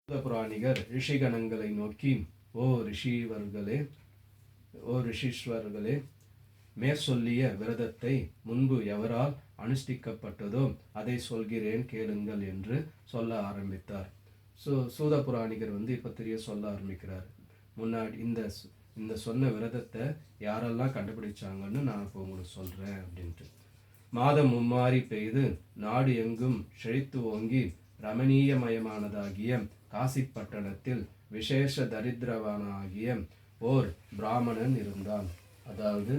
புராணிகர் ரிஷிகணங்களை நோக்கி, ஓ ரிஷீஸ்வர்களே, மேற்சொல்லிய விரதத்தை முன்பு எவரால் அனுஷ்டிக்கப்பட்டதோ அதை சொல்கிறேன் கேளுங்கள் என்று சொல்ல ஆரம்பித்தார். சூத புராணிகர் இப்போ தெரிய சொல்ல ஆரம்பிக்கிறார். முன்னாடி இந்த சொன்ன விரதத்தை யாரெல்லாம் கண்டுபிடிச்சாங்கன்னு நான் இப்போ உங்களுக்கு சொல்கிறேன் அப்படின்ட்டு. மாதம் மும்மாறி பெய்து நாடு எங்கும் செழித்து ஓங்கி ரமணீயமயமானதாகிய காசி பட்டணத்தில் விசேஷ தரித்திரவானாகிய ஓர் பிராமணன் இருந்தான். அதாவது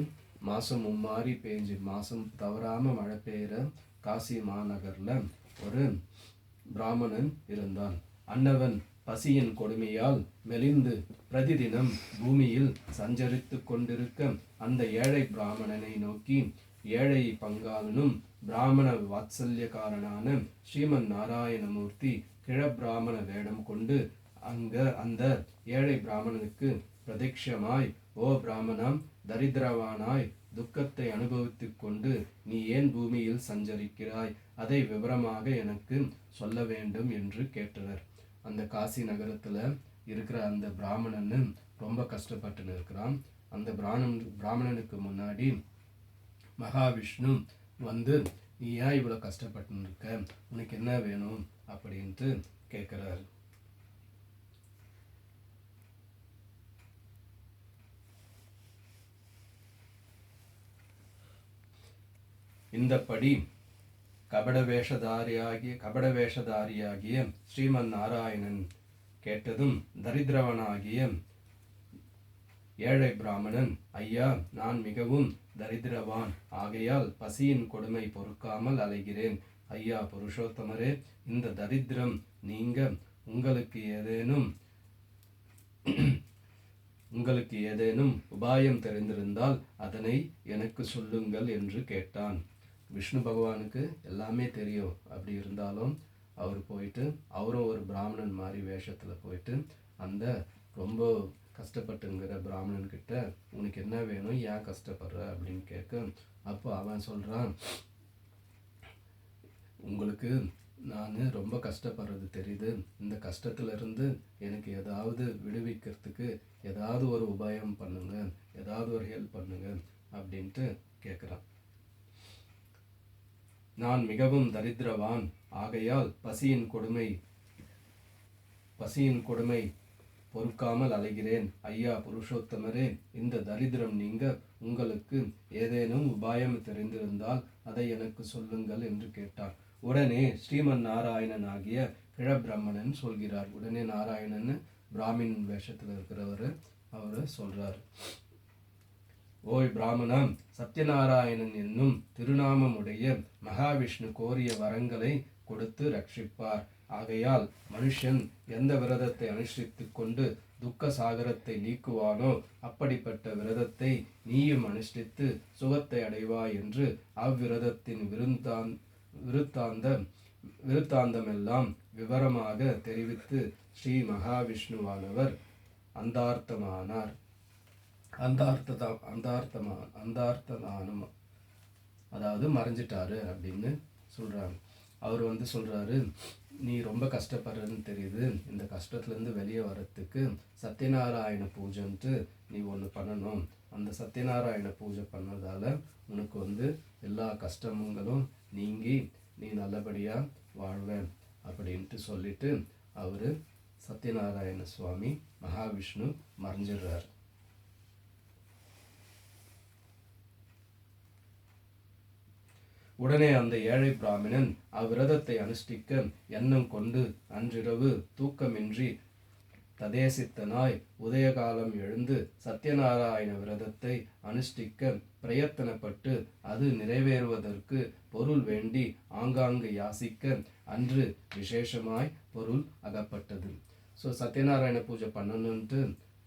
மாதம் மும்மாறி பெஞ்சு மாதம் தவறாமல் மழை பெய்கிற காசி மாநகரில் ஒரு பிராமணன் இருந்தான். அன்னவன் பசியின் கொடுமையால் மெலிந்து பிரதிதினம் பூமியில் சஞ்சரித்து கொண்டிருக்க அந்த ஏழை பிராமணனை நோக்கி ஏழை பங்காளனும் பிராமண வாத்சல்யக்காரனான ஸ்ரீமன் நாராயணமூர்த்தி கிழபிராமண வேடம் கொண்டு அந்த ஏழை பிராமணனுக்கு பிரதட்சமாய், ஓ பிராமணம், தரித்திரவானாய் துக்கத்தை அனுபவித்துக் கொண்டு நீ ஏன் பூமியில் சஞ்சரிக்கிறாய், அதை விவரமாக எனக்கு சொல்ல வேண்டும் என்று கேட்டனர். அந்த காசி நகரத்தில் இருக்கிற அந்த பிராமணன் ரொம்ப கஷ்டப்பட்டு இருக்கிறான். அந்த பிராமணனுக்கு முன்னாடி மகாவிஷ்ணு நீ ஏன் இவ்வளோ கஷ்டப்பட்டு இருக்க, உனக்கு என்ன வேணும் அப்படின்ட்டு கேட்குறாரு. இந்தப்படி கபட வேஷதாரியாகிய ஸ்ரீமன் நாராயணன் கேட்டதும் தரித்திரவனாகிய ஏழை பிராமணன், ஐயா, நான் மிகவும் தரித்திரவான், ஆகையால் பசியின் கொடுமை பொறுக்காமல் அலைகிறேன். ஐயா புருஷோத்தமரே, இந்த தரித்திரம் நீங்க உங்களுக்கு ஏதேனும் உபாயம் தெரிந்திருந்தால் அதனை எனக்கு சொல்லுங்கள் என்று கேட்டான். விஷ்ணு பகவானுக்கு எல்லாமே தெரியும். அப்படி இருந்தாலும் அவர் போயிட்டு அவரும் ஒரு பிராமணன் மாதிரி வேஷத்தில் போயிட்டு அந்த ரொம்ப கஷ்டப்பட்டுங்கிற பிராமணன்கிட்ட உனக்கு என்ன வேணும், ஏன் கஷ்டப்படுற அப்படின்னு கேட்க, அப்போ அவன் சொல்கிறான், உங்களுக்கு நான் ரொம்ப கஷ்டப்படுறது தெரியுது, இந்த கஷ்டத்துலேருந்து எனக்கு ஏதாவது விடுவிக்கிறதுக்கு ஏதாவது ஒரு உபாயம் பண்ணுங்க, ஏதாவது ஒரு ஹெல்ப் பண்ணுங்க அப்படின்ட்டு கேட்குறான். நான் மிகவும் தரித்திரவான், ஆகையால் பசியின் கொடுமை பொறுக்காமல் அலைகிறேன். ஐயா புருஷோத்தமரே, இந்த தரித்திரம் நீங்க உங்களுக்கு ஏதேனும் உபாயம் தெரிந்திருந்தால் அதை எனக்கு சொல்லுங்கள் என்று கேட்டார். உடனே ஸ்ரீமன் நாராயணன் ஆகிய கிழபிரம்மணன் சொல்கிறார். உடனே நாராயணன் பிராமின் வேஷத்தில் இருக்கிறவர் அவர் சொல்றார், ஓய் பிராமணம், சத்யநாராயணன் என்னும் திருநாமமுடைய மகாவிஷ்ணு கோரிய வரங்களை கொடுத்து ரட்சிப்பார். ஆகையால் மனுஷன் எந்த விரதத்தை அனுஷ்டித்து கொண்டு துக்க சாகரத்தை நீக்குவானோ அப்படிப்பட்ட விரதத்தை நீயும் அனுஷ்டித்து சுகத்தை அடைவாய் என்று அவ்விரதத்தின் விருத்தாந்தமெல்லாம் விவரமாக தெரிவித்து ஸ்ரீ மகாவிஷ்ணுவானவர் அந்தார்த்தமானார். அந்தார்த்ததானம் அதாவது மறைஞ்சிட்டாரு அப்படின்னு சொல்றாங்க. அவர் சொல்றாரு, நீ ரொம்ப கஷ்டப்படுறன்னு தெரியுது, இந்த கஷ்டத்துலேருந்து வெளியே வர்றதுக்கு சத்யநாராயண பூஜைன்ட்டு நீ ஒன்று பண்ணணும். அந்த சத்யநாராயண பூஜை பண்ணதால உனக்கு எல்லா கஷ்டங்களும் நீங்கி நீ நல்லபடியாக வாழ்வேன் அப்படின்ட்டு சொல்லிட்டு அவர் சத்யநாராயண சுவாமி மகாவிஷ்ணு மறைஞ்சிடுறார். உடனே அந்த ஏழை பிராமணன் அவ்விரதத்தை அனுஷ்டிக்க எண்ணம் கொண்டு அன்றிரவு தூக்கமின்றி ததேசித்தனாய் உதயகாலம் எழுந்து சத்யநாராயண விரதத்தை அனுஷ்டிக்க பிரயத்தனப்பட்டு அது நிறைவேறுவதற்கு பொருள் வேண்டி ஆங்காங்கு யாசிக்க அன்று விசேஷமாய் பொருள் அகப்பட்டது. சத்யநாராயண பூஜை பண்ணணுன்ட்டு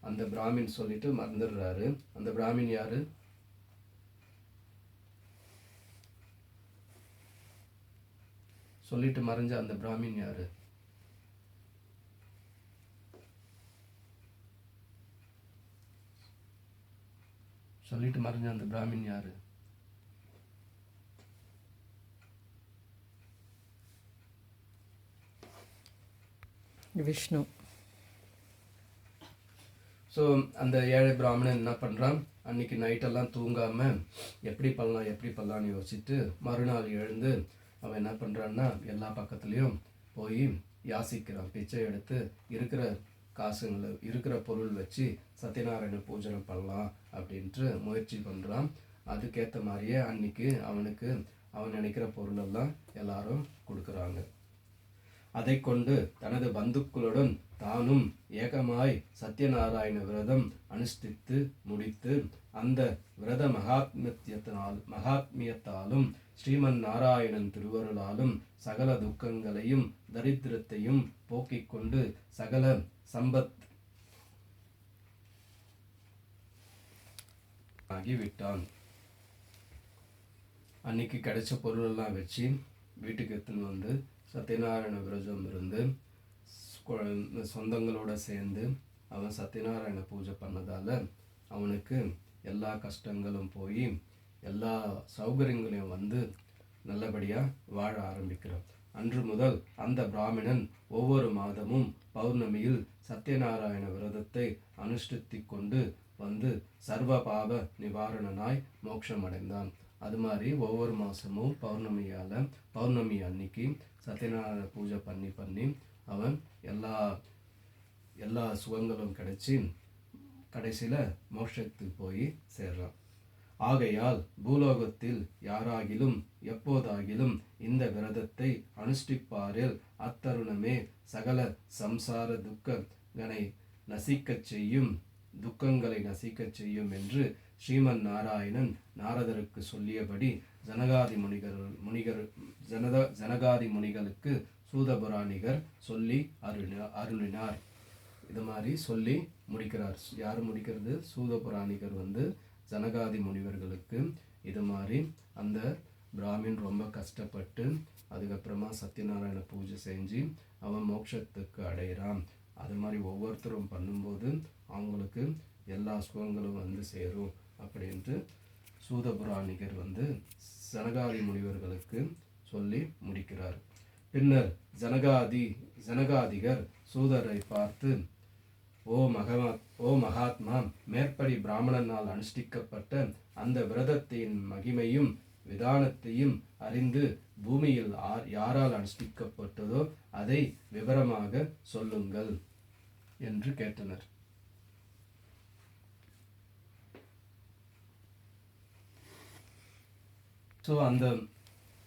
அந்த பிராமின் சொல்லிட்டு மறந்துடுறாரு. அந்த பிராமின் யாரு? சொல்லிட்டு மறைஞ்ச அந்த பிராமின் யாரு? சொல்லிட்டு மறைஞ்ச அந்த பிராமின் யாரு? விஷ்ணு. ஸோ அந்த ஏழை பிராமணன் என்ன பண்ணுறான், அன்னைக்கு நைட்டெல்லாம் தூங்காமல் எப்படி பண்ணலான்னு யோசிச்சுட்டு மறுநாள் எழுந்து அவன் என்ன பண்ணுறான்னா எல்லா பக்கத்துலேயும் போய் யாசிக்கிறான். பிச்சை எடுத்து இருக்கிற காசுங்களை இருக்கிற பொருள் வச்சு சத்யநாராயண பூஜனை பண்ணலாம் அப்படின்ட்டு முயற்சி பண்ணுறான். அதுக்கேற்ற மாதிரியே அன்னைக்கு அவனுக்கு அவன் நினைக்கிற பொருளெல்லாம் எல்லாரும் கொடுக்குறாங்க. அதை கொண்டு தனது பந்துக்களுடன் தானும் ஏகமாய் சத்யநாராயண விரதம் அனுஷ்டித்து முடித்து அந்த விரத மகாத்மியத்தாலும் ஸ்ரீமன் நாராயணன் திருவருளாலும் சகல துக்கங்களையும் தரித்திரத்தையும் போக்கிக் கொண்டு சகல சம்பத் ஆகிவிட்டான். அன்னைக்கு கிடைச்ச பொருளெல்லாம் வச்சு வீட்டுக்கு எடுத்துன்னு வந்து சத்யநாராயண விரதம் இருந்து சொந்தங்களோட சேர்ந்து அவன் சத்யநாராயண பூஜை பண்ணதால் அவனுக்கு எல்லா கஷ்டங்களும் போய் எல்லா சௌகரியங்களையும் வந்து நல்லபடியாக வாழ ஆரம்பிக்கிறான். அன்று முதல் அந்த பிராமணன் ஒவ்வொரு மாதமும் பௌர்ணமியில் சத்யநாராயண விரதத்தை அனுஷ்டித்து கொண்டு வந்து சர்வ பாப நிவாரணனாய் மோட்சம் அடைந்தான். அது மாதிரி ஒவ்வொரு மாதமும் பௌர்ணமி அன்னைக்கு சத்யநாராயண பூஜை பண்ணி அவன் எல்லா சுகங்களும் கிடைச்சி கடைசியில் மோட்சத்துக்கு போய் சேர்றான். ஆகையால் பூலோகத்தில் யாராகிலும் எப்போதாகிலும் இந்த விரதத்தை அனுஷ்டிப்பாரில் அத்தருணமே சகல சம்சார துக்கங்களை நசிக்கச் செய்யும் என்று ஸ்ரீமன் நாராயணன் நாரதருக்கு சொல்லியபடி ஜனகாதி முனிகளுக்கு சூதபுராணிகர் சொல்லி அருளினார். இது மாதிரி சொல்லி முடிக்கிறார். யார் முடிக்கிறது? சூதபுராணிகர் வந்து ஜனகாதி முனிவர்களுக்கு இது மாதிரி அந்த பிராமின் ரொம்ப கஷ்டப்பட்டு அதுக்கப்புறமா சத்யநாராயண பூஜை செஞ்சு அவன் மோட்சத்துக்கு அடைகிறான். அது மாதிரி ஒவ்வொருத்தரும் பண்ணும்போது அவங்களுக்கு எல்லா சுகங்களும் வந்து சேரும் அப்படின்ட்டு சூதபுராணிகர் வந்து ஜனகாதி முனிவர்களுக்கு சொல்லி முடிக்கிறார். பின்னர் ஜனகாதிகர் சூதரை பார்த்து, ஓ மகாத்மா, மேற்படி பிராமணனால் அனுஷ்டிக்கப்பட்ட அந்த விரதத்தின் மகிமையும் விதானத்தையும் அறிந்து பூமியில் யாரால் அனுஷ்டிக்கப்பட்டதோ அதை விவரமாக சொல்லுங்கள் என்று கேட்டனர். ஸோ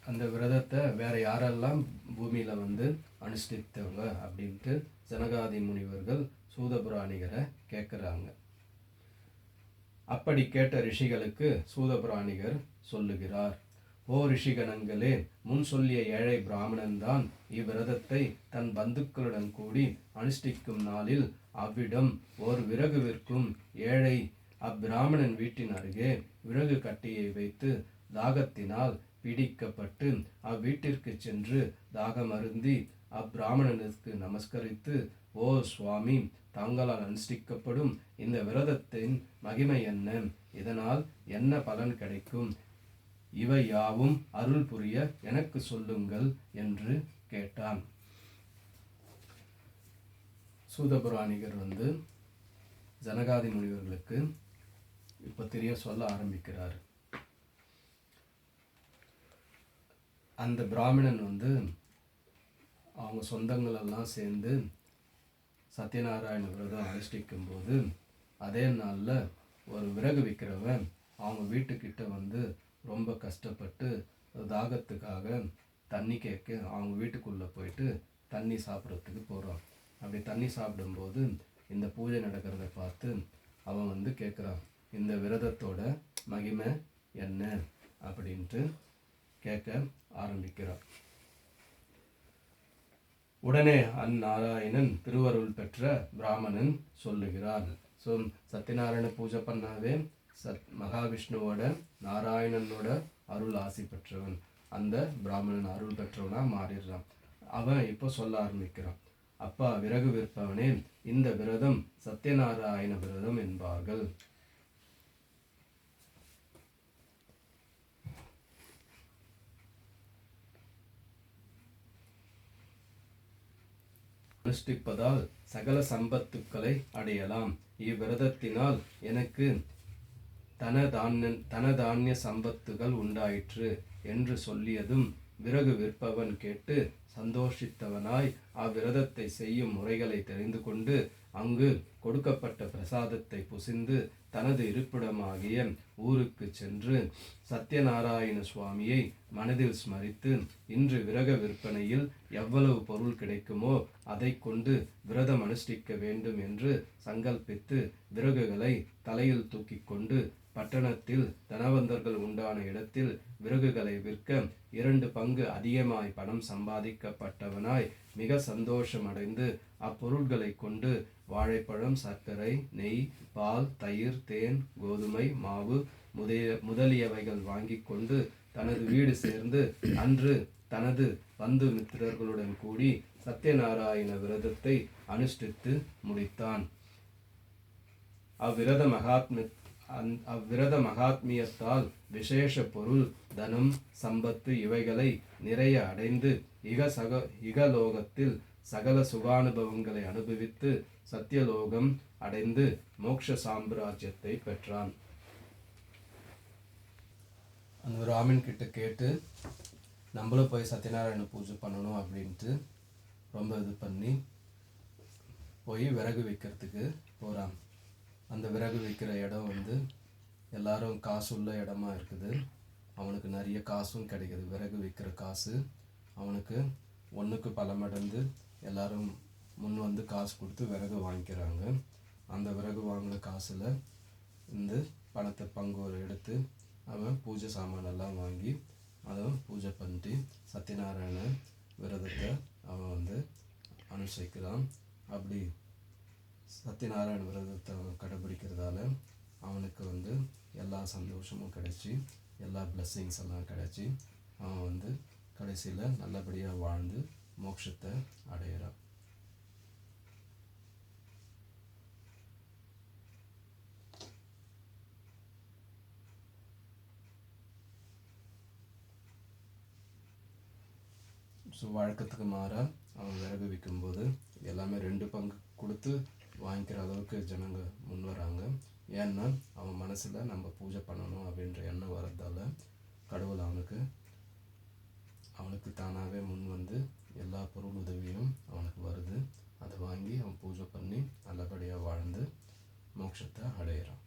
அந்த விரதத்தை வேற யாரெல்லாம் பூமியில் வந்து அனுஷ்டித்தவங்க அப்படின்ட்டு ஜனகாதி முனிவர்கள் சூதபுராணிகரை கேட்குறாங்க. அப்படி கேட்ட ரிஷிகளுக்கு சூதபுராணிகர் சொல்லுகிறார், ஓ ரிஷிகணங்களே, முன் சொல்லிய ஏழை பிராமணன்தான் இவ்விரதத்தை தன் பந்துக்களுடன் கூடி அனுஷ்டிக்கும் நாளில் அவ்விடம் ஓர் விறகு விற்கும் ஏழை அப்பிராமணன் வீட்டின் அருகே விறகு கட்டியை வைத்து தாகத்தினால் பீடிக்கப்பட்டு அவ்வீட்டிற்கு சென்று தாகமருந்தி அப்பிராமணனுக்கு நமஸ்கரித்து, ஓ சுவாமி, தாங்களால் அனுஷ்டிக்கப்படும் இந்த விரதத்தின் மகிமை என்ன? இதனால் என்ன பலன் கிடைக்கும்? இவை யாவும் அருள் புரிய எனக்கு சொல்லுங்கள் என்று கேட்டான். சூதபுராணிகர் வந்து ஜனகாதி முனிவர்களுக்கு இப்போ தெரிய சொல்ல ஆரம்பிக்கிறார். அந்த பிராமணன் வந்து அவங்க சொந்தங்களெல்லாம் சேர்ந்து சத்யநாராயண விரதம் அனுஷ்டிக்கும் போது அதே நாளில் ஒரு விறகு விற்கிறவன் அவங்க வீட்டுக்கிட்ட வந்து ரொம்ப கஷ்டப்பட்டு தாகத்துக்காக தண்ணி கேட்க அவங்க வீட்டுக்குள்ளே போயிட்டு தண்ணி சாப்பிட்றதுக்கு போகிறான். அப்படி தண்ணி சாப்பிடும்போது இந்த பூஜை நடக்கிறத பார்த்து அவன் வந்து கேட்குறான், இந்த விரதத்தோட மகிமை என்ன அப்படின்ட்டு கேட்க ஆரம்பிக்கிறான். உடனே அந்நாராயணன் திருவருள் பெற்ற பிராமணன் சொல்லுகிறார். ஸோ சத்யநாராயண பூஜை பண்ணாவே மகாவிஷ்ணுவோட நாராயணனோட அருள் ஆசி பெற்றவன் அந்த பிராமணன் அருள் பெற்றவனா மாறிடுறான். அவன் இப்போ சொல்ல ஆரம்பிக்கிறான், அப்பா விறகு விற்பவனே, இந்த விரதம் சத்யநாராயண விரதம் என்பார்கள். அனுஷ்டிப்பதால் சகல சம்பத்துக்களை அடையலாம். இவ்விரதத்தினால் எனக்கு தனதானிய சம்பத்துகள் உண்டாயிற்று என்று சொல்லியதும் விறகு விற்பவன் கேட்டு சந்தோஷித்தவனாய் அவ்விரதத்தை செய்யும் முறைகளை தெரிந்து கொண்டு அங்கு கொடுக்கப்பட்ட பிரசாதத்தை புசிந்து தனது இருப்பிடமாகிய ஊருக்கு சென்று சத்யநாராயண சுவாமியை மனதில் ஸ்மரித்து இன்று விறக விற்பனையில் எவ்வளவு பொருள் கிடைக்குமோ அதை கொண்டு விரதம் அனுஷ்டிக்க வேண்டும் என்று சங்கல்பித்து விறகுகளை தலையில் தூக்கி கொண்டு பட்டணத்தில் தனவந்தர்கள் உண்டான இடத்தில் விறகுகளை விற்க 2 பங்கு அதிகமாய் பணம் சம்பாதிக்கப்பட்டவனாய் மிக சந்தோஷமடைந்து அப்பொருள்களை கொண்டு வாழைப்பழம், சர்க்கரை, நெய், பால், தயிர், தேன், கோதுமை, மாவு முதலியவைகள் வாங்கி கொண்டு தனது வீடு சேர்ந்து அன்று தனது பந்து மித்திரர்களுடன் கூடி சத்யநாராயண விரதத்தை அனுஷ்டித்து முடித்தான். அவ்விரத மகாத்மியத்தால் விசேஷ பொருள், தனம், சம்பத்து இவைகளை நிறைய அடைந்து இகலோகத்தில் சகல சுகானுபவங்களை அனுபவித்து சத்தியலோகம் அடைந்து மோட்ச சாம்ராஜ்யத்தை பெற்றான். அந்த ராமன் கிட்ட கேட்டு நம்மளும் போய் சத்யநாராயண பூஜை பண்ணணும் அப்படின்ட்டு ரொம்ப இது பண்ணி போய் விறகு வைக்கிறதுக்கு போகிறான். அந்த விறகு வைக்கிற இடம் எல்லாரும் காசு உள்ள இடமா இருக்குது. அவனுக்கு நிறைய காசும் கிடைக்குது. விறகு வைக்கிற காசு அவனுக்கு 1க்கு பல மடங்கு எல்லாரும் முன் காசு கொடுத்து விறகு வாங்கிக்கிறாங்க. அந்த விறகு வாங்கின காசில் பணத்தை பங்கு எடுத்து அவன் பூஜை சாமானெல்லாம் வாங்கி அதை பூஜை பண்ணிட்டு சத்யநாராயண விரதத்தை அவன் அனுஷ்டிக்கிறான். அப்படி சத்யநாராயண விரதத்தை அவன் கடைபிடிக்கிறதால அவனுக்கு எல்லா சந்தோஷமும் கிடைச்சி எல்லா பிளெஸ்ஸிங்ஸ் எல்லாம் கிடைச்சி அவன் கடைசியில் நல்லபடியாக வாழ்ந்து மோட்சத்தை அடையிறான். ஸோ வழக்கத்துக்கு மாறாக அவன் விறகு விற்கும்போது எல்லாமே 2 பங்கு கொடுத்து வாங்கிக்கிற அளவுக்கு ஜனங்க முன் வராங்க. ஏன்னா அவன் மனசில் நம்ம பூஜை பண்ணணும் அப்படின்ற எண்ணம் வரதால கடவுள் அவனுக்கு தானாகவே முன் எல்லா பொருள் உதவியும் அவனுக்கு வருது. அதை வாங்கி அவன் பூஜை பண்ணி நல்லபடியாக வாழ்ந்து மோட்சத்தை அடையிறான்.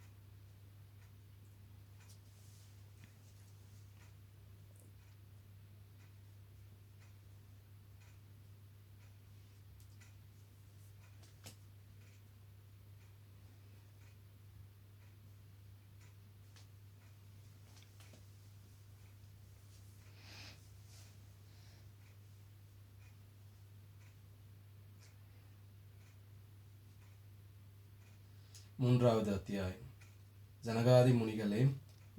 மூன்றாவது அத்தியாயம். ஜனகாதி முனிகளே,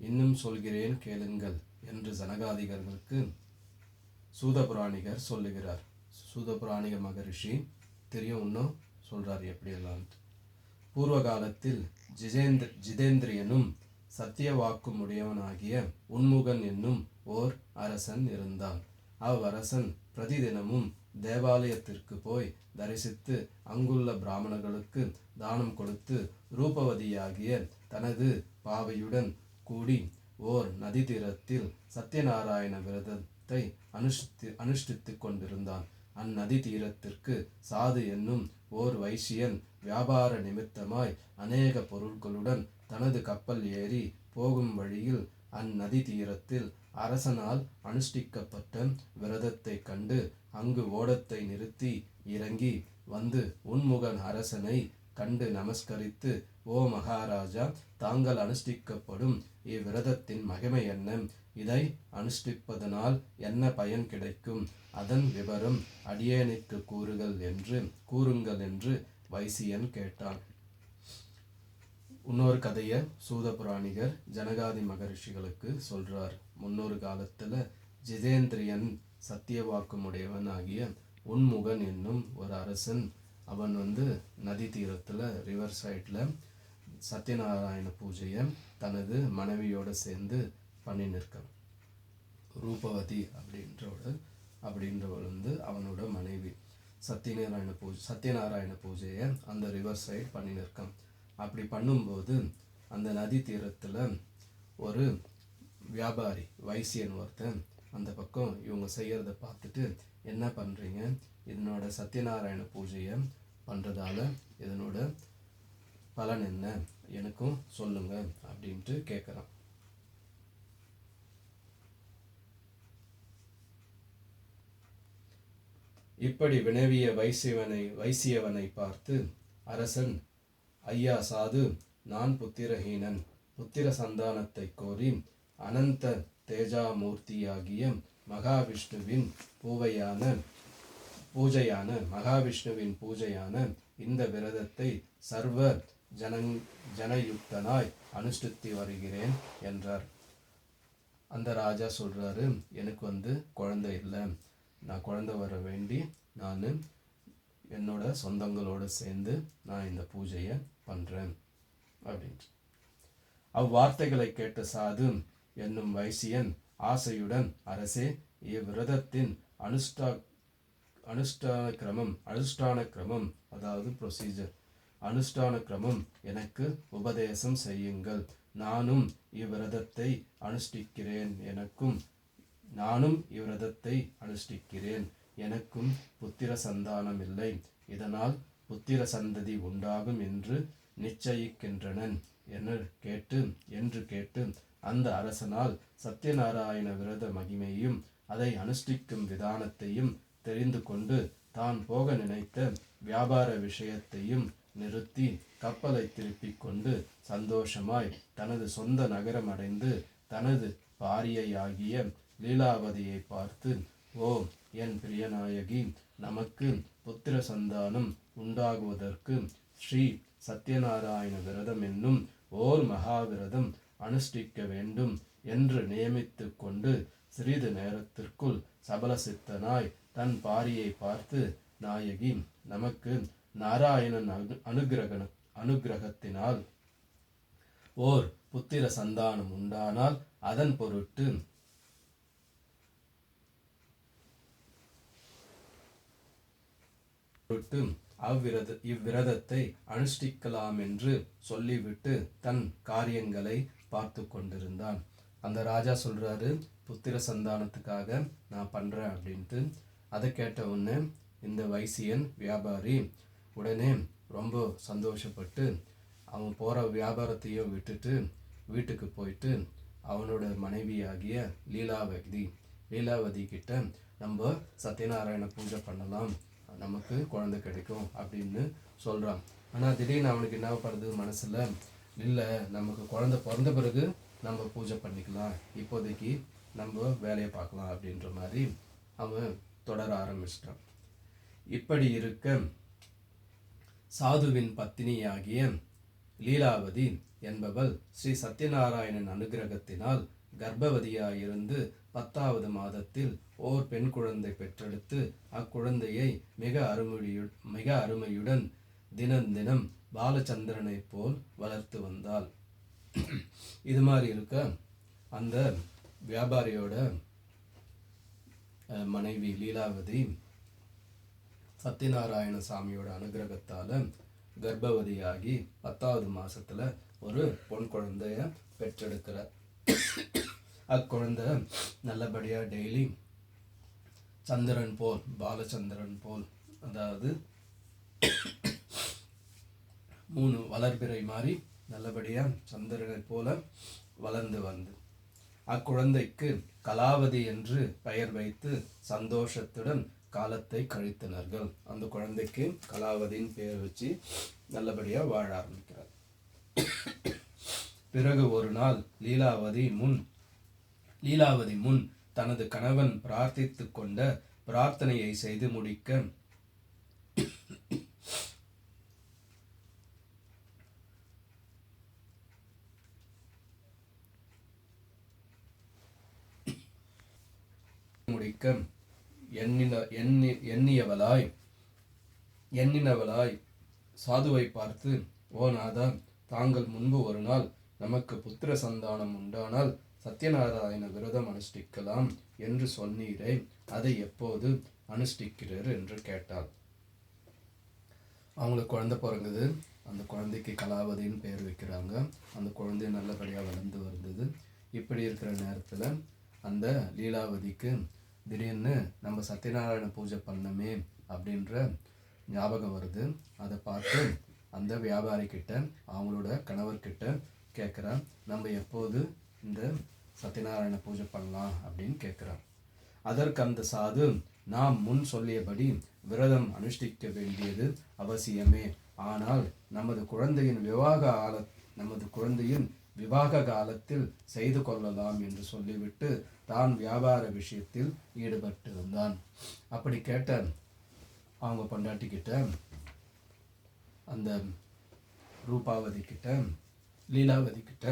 இன்னும் சொல்கிறேன் கேளுங்கள் என்று ஜனகாதிகர்களுக்கு சூதபுராணிகர் சொல்லுகிறார். சூதபுராணிக மகரிஷி தெரியும் இன்னும் சொல்றார் எப்படியெல்லாம். பூர்வ காலத்தில் ஜிதேந்திரியனும் சத்திய வாக்கும் உடையவனாகிய உன்முகன் என்னும் ஓர் அரசன் இருந்தான். அவ்வரசன் பிரதிதினமும் தேவாலயத்திற்கு போய் தரிசித்து அங்குள்ள பிராமணர்களுக்கு தானம் கொடுத்து ரூபவதியாகிய தனது பாவையுடன் கூடி ஓர் நதி தீரத்தில் சத்யநாராயண விரதத்தை அனுஷ்டித்து கொண்டிருந்தான். அந்நதி தீரத்திற்கு சாது என்னும் ஓர் வைசியன் வியாபார நிமித்தமாய் அநேக பொருட்களுடன் தனது கப்பல் ஏறி போகும் வழியில் அந்நதி தீரத்தில் அரசனால் அனுஷ்டிக்கப்பட்ட விரதத்தை கண்டு அங்கு ஓடத்தை நிறுத்தி இறங்கி உன்முகன் அரசனை கண்டு நமஸ்கரித்து, ஓ மகாராஜா, தாங்கள் அனுஷ்டிக்கப்படும் இவ்விரதத்தின் மகிமை என்ன? இதை அனுஷ்டிப்பதனால் என்ன பயன் கிடைக்கும்? அதன் விவரம் அடியேனுக்கு கூறுங்கள் என்று வைசியன் கேட்டான். இன்னொரு கதையை சூதபுராணிகர் ஜனகாதி மகரிஷிகளுக்கு சொல்றார். முன்னொரு காலத்துல ஜிதேந்திரியன் சத்தியவாக்குமுடையவன் ஆகிய உன்முகன் என்னும் ஒரு அரசன், அவன் நதி தீரத்தில் ரிவர் சைடில் சத்யநாராயண பூஜையை தனது மனைவியோடு சேர்ந்து பண்ணி நிற்க. ரூபவதி அப்படின்றவள் அவனோட மனைவி. சத்யநாராயண பூஜையை அந்த ரிவர் சைடு பண்ணின்னு இருக்கேன். அப்படி பண்ணும்போது அந்த நதி தீரத்தில் ஒரு வியாபாரி வைசியன் ஒருத்தன் அந்த பக்கம் இவங்க செய்கிறத பார்த்துட்டு, என்ன பண்ணுறீங்க, இதனோட சத்யநாராயண பூஜையை பண்ணுறதால இதனோட பலன் என்ன எனக்கும் சொல்லுங்க அப்படின்ட்டு கேட்குறான். இப்படி வினவிய வைசியவனை பார்த்து அரசன், ஐயா சாது, நான் புத்திரஹீனன், புத்திர சந்தானத்தை கோரி அனந்த தேஜாமூர்த்தியாகிய மகாவிஷ்ணுவின் பூஜையான இந்த விரதத்தை சர்வ ஜனயுக்தனாய் அனுஷ்டித்து வருகிறேன் என்றார். அந்த ராஜா சொல்றாரு, எனக்கு குழந்தை இல்லை, நான் குழந்தை வர வேண்டி நான் என்னோட சொந்தங்களோடு சேர்ந்து நான் இந்த பூஜையை பண்ணுறேன் அப்படின்ட்டு. அவ்வார்த்தைகளை கேட்ட சாது என்னும் வைசியன் ஆசையுடன், அரசே, இவ்விரதத்தின் அனுஷ்டான கிரமம் அதாவது ப்ரொசீஜர், அனுஷ்டான கிரமம் எனக்கு உபதேசம் செய்யுங்கள். நானும் இவ்விரதத்தை அனுஷ்டிக்கிறேன். எனக்கும் புத்திர சந்தானம் இல்லை. இதனால் புத்திர சந்ததி உண்டாகும் என்று நிச்சயிக்கின்றனன் என்று கேட்டு அந்த அரசனால் சத்யநாராயண விரத மகிமையும் அதை அனுஷ்டிக்கும் விதானத்தையும் தெரிந்து கொண்டு தான் போக நினைத்த வியாபார விஷயத்தையும் நிறுத்தி கப்பலை திருப்பிக் கொண்டு சந்தோஷமாய் தனது சொந்த நகரம் அடைந்து தனது பாரியையாகிய லீலாவதியை பார்த்து, ஓ என் பிரியநாயகி, நமக்கு புத்திர சந்தானம் உண்டாகுவதற்கு ஸ்ரீ சத்யநாராயண விரதம் என்னும் ஓர் மகாவிரதம் அனுஷ்டிக்க வேண்டும் என்று நியமித்து கொண்டு சிறிது நேரத்திற்குள் சபலசித்தனாய் தன் பாரியை பார்த்து, நாயகி, நமக்கு நாராயணன் அனுகிரகத்தினால் ஓர் புத்திர சந்தானம் உண்டானால் அதன் பொருட்டு இவ்விரதத்தை அனுஷ்டிக்கலாம் என்று சொல்லிவிட்டு தன் காரியங்களை பார்த்து கொண்டிருந்தான். அந்த ராஜா சொல்றாரு, புத்திர சந்தானத்துக்காக நான் பண்றேன் அப்படின்ட்டு. அதை கேட்ட உடனே இந்த வைசியன் வியாபாரி உடனே ரொம்ப சந்தோஷப்பட்டு அவன் போற வியாபாரத்தையும் விட்டுட்டு வீட்டுக்கு போயிட்டு அவனோட மனைவியாகிய லீலாவதி கிட்ட, நம்ம சத்யநாராயண பூஜை பண்ணலாம், நமக்கு குழந்தை கிடைக்கும் அப்படின்னு சொல்றான். ஆனால் திடீர்னு அவனுக்கு என்ன படுது மனசுல, இல்லை, நமக்கு குழந்தை பிறந்த பிறகு நம்ம பூஜை பண்ணிக்கலாம், இப்போதைக்கு நம்ம வேலையை பார்க்கலாம் அப்படின்ற மாதிரி அவன் தொடர ஆரம்பிச்சிட்டான். இப்படி இருக்க சாதுவின் பத்தினியாகிய லீலாவதி என்பவள் ஸ்ரீ சத்யநாராயணன் அனுகிரகத்தினால் கர்ப்பவதியாயிருந்து 10வது மாதத்தில் ஓர் பெண் குழந்தை பெற்றெடுத்து அக்குழந்தையை மிக அருமையுடன் தினம் பாலச்சந்திரனை போல் வளர்த்து வந்தாள். இது மாதிரி இருக்க அந்த வியாபாரியோட மனைவி லீலாவதி சத்யநாராயண சாமியோட அனுகிரகத்தால கர்ப்பவதியாகி 10வது மாசத்துல ஒரு பொன் குழந்தைய பெற்றெடுக்கிறார். அக்குழந்தை நல்லபடியா டெய்லி சந்திரன் போல், பாலச்சந்திரன் போல், அதாவது 3 வளர்பிறை மாதிரி நல்லபடியா சந்திரனை போல வளர்ந்து வந்து அக்குழந்தைக்கு கலாவதி என்று பெயர் வைத்து சந்தோஷத்துடன் காலத்தை கழித்தனர்கள். அந்த குழந்தைக்கு கலாவதின்னு பெயர் வச்சு நல்லபடியா வாழ ஆரம்பிக்கிறார். பிறகு ஒரு நாள் லீலாவதி முன் தனது கணவன் பிரார்த்தித்து கொண்ட பிரார்த்தனையை செய்து முடிக்க எண்ணினவளாய் சாதுவை பார்த்து, ஓ நாதா, தாங்கள் முன்பு ஒரு நாள் நமக்கு புத்திர சந்தானம் உண்டானால் சத்யநாராயண விரதம் அனுஷ்டிக்கலாம் என்று சொன்னீரே, அதை எப்போது அனுஷ்டிக்கிறார் என்று கேட்டாள். அவங்களுக்கு குழந்தை பிறங்குது. அந்த குழந்தைக்கு கலாவதின்னு பேர் வைக்கிறாங்க. அந்த குழந்தை நல்லபடியாக வளர்ந்து வருது. இப்படி இருக்கிற நேரத்தில் அந்த லீலாவதிக்கு திடீர்னு நம்ம சத்யநாராயண பூஜை பண்ணமே அப்படின்ற ஞாபகம் வருது. அதை பார்த்து அந்த வியாபாரிக்கிட்ட அவங்களோட கணவர்கிட்ட கேட்குறான், நம்ம எப்போது இந்த சத்யநாராயண பூஜை பண்ணலாம் அப்படின்னு கேட்குறான். அதற்கு அந்த சாது, நாம் முன் சொல்லியபடி விரதம் அனுஷ்டிக்க வேண்டியது அவசியமே. ஆனால் நமது குழந்தையின் விவாக காலத்தில் செய்து கொள்ளலாம் என்று சொல்லிவிட்டு தான் வியாபார விஷயத்தில் ஈடுபட்டிருந்தான். அப்படி கேட்ட அவங்க பொண்டாட்டிக்கிட்ட, அந்த ரூபாவதி கிட்ட, லீலாவதி கிட்ட,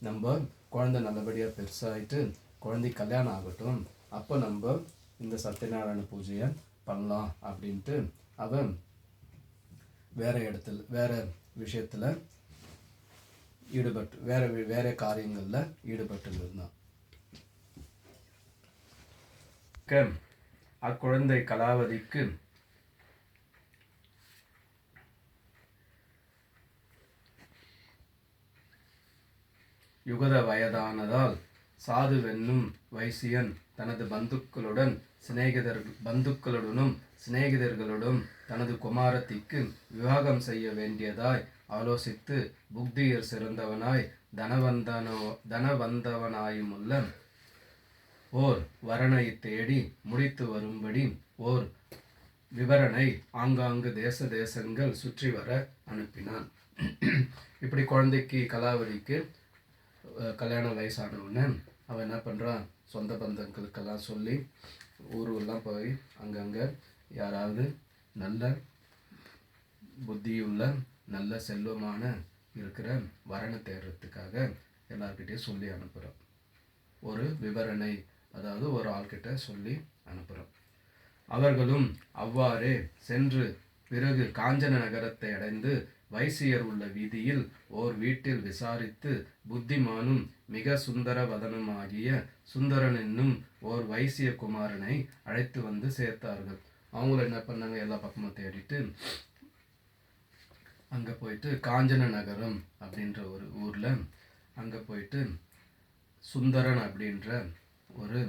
நம்ம குழந்தை நல்லபடியாக பெருசாகிட்டு குழந்தை கல்யாணம் ஆகட்டும், அப்போ நம்ம இந்த சத்யநாராயண பூஜையை பண்ணலாம் அப்படின்ட்டு அவன் வேற விஷயத்தில் வேற காரியங்களில் ஈடுபட்டு இருந்தான். அக்குழந்தை கலாவதிக்கு யுகத வயதானதால் சாதுவென்னும் வைசியன் தனது பந்துக்களுடனும் சிநேகிதர்களுடன் தனது குமாரத்திக்கு விவாகம் செய்ய வேண்டியதாய் ஆலோசித்து புக்தியில் சிறந்தவனாய் தனவந்தவனாயுமுள்ள ஓர் வரனை தேடி முடித்து வரும்படி ஓர் விவரனை ஆங்காங்கு தேசங்கள் சுற்றி வர அனுப்பினான். இப்படி குழந்தைக்கு கலாவதிக்கு கல்யாண வயசானவுடனே அவன் என்ன பண்ணுறான், சொந்த பந்தங்களுக்கெல்லாம் சொல்லி ஊரெல்லாம் போய் அங்கங்கே யாராவது நல்ல புத்தியுள்ள நல்ல செல்வமான இருக்கிற வரனை தேடுறதுக்காக எல்லார்கிட்டையும் சொல்லி அனுப்புகிறோம். ஒரு விவரணை, அதாவது ஒரு ஆள்கிட்ட சொல்லி அனுப்புகிறோம். அவர்களும் அவ்வாறே சென்று பிறகு காஞ்சன நகரத்தை அடைந்து வைசியர் உள்ள வீதியில் ஓர் வீட்டில் விசாரித்து புத்திமானும் மிக சுந்தர வதனமாகிய சுந்தரன் என்னும் ஓர் வைசிய குமாரனை அழைத்து வந்து சேர்த்தார்கள். அவங்களும் என்ன பண்ணாங்க, எல்லா பக்கமும் தேடிட்டு அங்கே போயிட்டு காஞ்சன நகரம் அப்படின்ற ஒரு ஊரில் அங்கே போயிட்டு சுந்தரன் அப்படின்ற ஒரு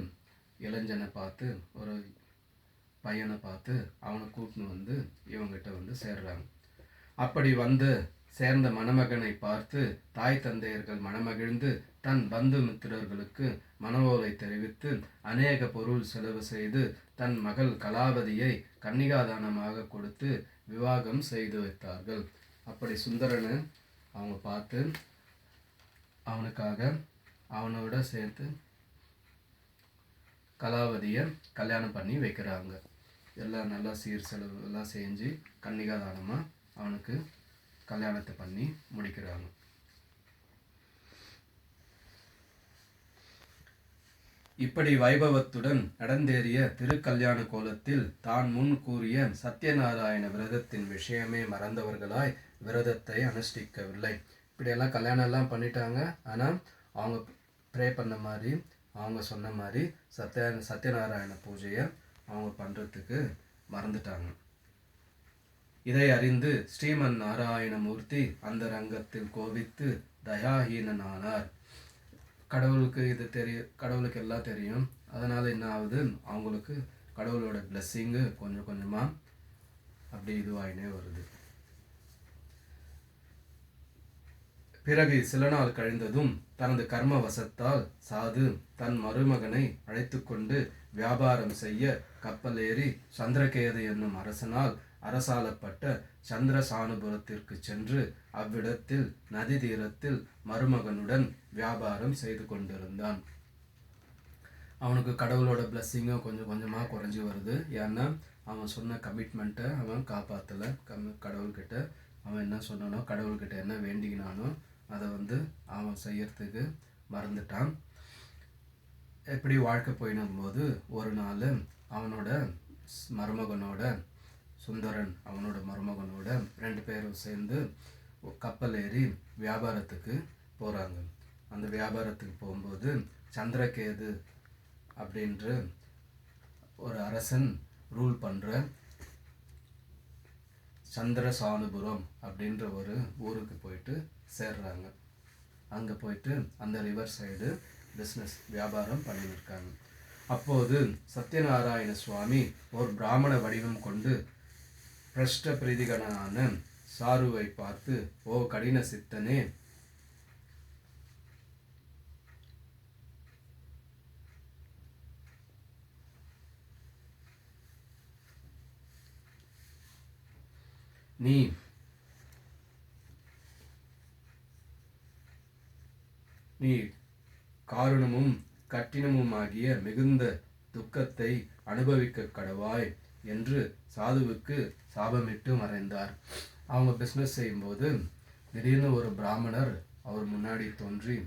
இளைஞனை பார்த்து, ஒரு பையனை பார்த்து அவனை கூட்டின்னு வந்து இவங்கிட்ட வந்து சேர்றாங்க. அப்படி வந்து சேர்ந்த மணமகனை பார்த்து தாய் தந்தையர்கள் மனமகிழ்ந்து தன் பந்து மித்திரர்களுக்கு மனவோலை தெரிவித்து அநேக பொருள் செலவு செய்து தன் மகள் கலாவதியை கன்னிகாதானமாக கொடுத்து விவாகம் செய்து வைத்தார்கள். அப்படி சுந்தரனை அவங்க பார்த்து அவனுக்காக அவனோட சேர்த்து கலாவதியை கல்யாணம் பண்ணி வைக்கிறாங்க. எல்லாம் நல்லா சீர் செலவு எல்லாம் செஞ்சு கன்னிகாதானமாக அவனுக்கு கல்யாணத்தை பண்ணி முடிக்கிறாங்க. இப்படி வைபவத்துடன் நடந்தேறிய திருக்கல்யாண கோலத்தில் தான் முன் கூறிய சத்யநாராயண விரதத்தின் விஷயமே மறந்தவர்களாய் விரதத்தை அனுஷ்டிக்கவில்லை. இப்படியெல்லாம் கல்யாணம் எல்லாம் பண்ணிட்டாங்க. ஆனால் அவங்க ப்ரே பண்ண மாதிரி, அவங்க சொன்ன மாதிரி சத்யநாராயண பூஜையை அவங்க பண்ணுறதுக்கு மறந்துட்டாங்க. இதை அறிந்து ஸ்ரீமன் நாராயணமூர்த்தி அந்த ரங்கத்தில் கோபித்து தயாஹீனனானார். கடவுளுக்கு இது கடவுளுக்கு எல்லாம் தெரியும். அதனால் என்ன ஆகுது, அவங்களுக்கு கடவுளோட பிளெஸ்ஸிங்கு கொஞ்சம் கொஞ்சமாக அப்படி இதுவாகினே வருது. பிறகு சில நாள் கழிந்ததும் தனது கர்ம வசத்தால் சாது தன் மருமகனை அழைத்து கொண்டு வியாபாரம் செய்ய கப்பலேறி சந்திரகேது என்னும் அரசனால் அரசாளப்பட்ட சந்திரசானுபுரத்திற்கு சென்று அவ்விடத்தில் நதி தீரத்தில் மருமகனுடன் வியாபாரம் செய்து கொண்டிருந்தான். அவனுக்கு கடவுளோட பிளஸ்ஸிங்கும் கொஞ்சம் கொஞ்சமாக குறைஞ்சி வருது. ஏன்னா அவன் சொன்ன கமிட்மெண்ட்டை அவன் காப்பாற்றலை. கடவுள்கிட்ட அவன் என்ன சொன்னானோ, கடவுள்கிட்ட என்ன வேண்டிக்கினானோ அதை அவன் செய்யறதுக்கு மறந்துட்டான். எப்படி வாழ்க்கை போயினும்போது ஒரு நாள் அவனோட மருமகனோட சுந்தரன் அவனோட மருமகனோட 2 பேரும் சேர்ந்து கப்பல் ஏறி வியாபாரத்துக்கு போகிறாங்க. அந்த வியாபாரத்துக்கு போகும்போது சந்திரகேது அப்படின்ற ஒரு அரசன் ரூல் பண்ணுற சந்திரசானுபுரம் அப்படின்ற ஒரு ஊருக்கு போயிட்டு சேர்றாங்க. அங்கே போயிட்டு அந்த ரிவர் சைடு பிஸ்னஸ் வியாபாரம் பண்ணியிருக்காங்க. அப்போது சத்யநாராயண சுவாமி ஒரு பிராமண வடிவம் கொண்டு பிரஷ்ட பிரீதிகனான சாருவை பார்த்து, ஓ கடின சித்தனே, நீ நீ காரணமும் கட்டினமுமாகிய மிகுந்த துக்கத்தை அனுபவிக்க கடவாய் என்று சாதுவுக்கு சாபமிட்டு மறைந்தார். அவங்க பிஸ்னஸ் செய்யும்போது திடீர்னு ஒரு பிராமணர் அவர் முன்னாடி தோன்றி,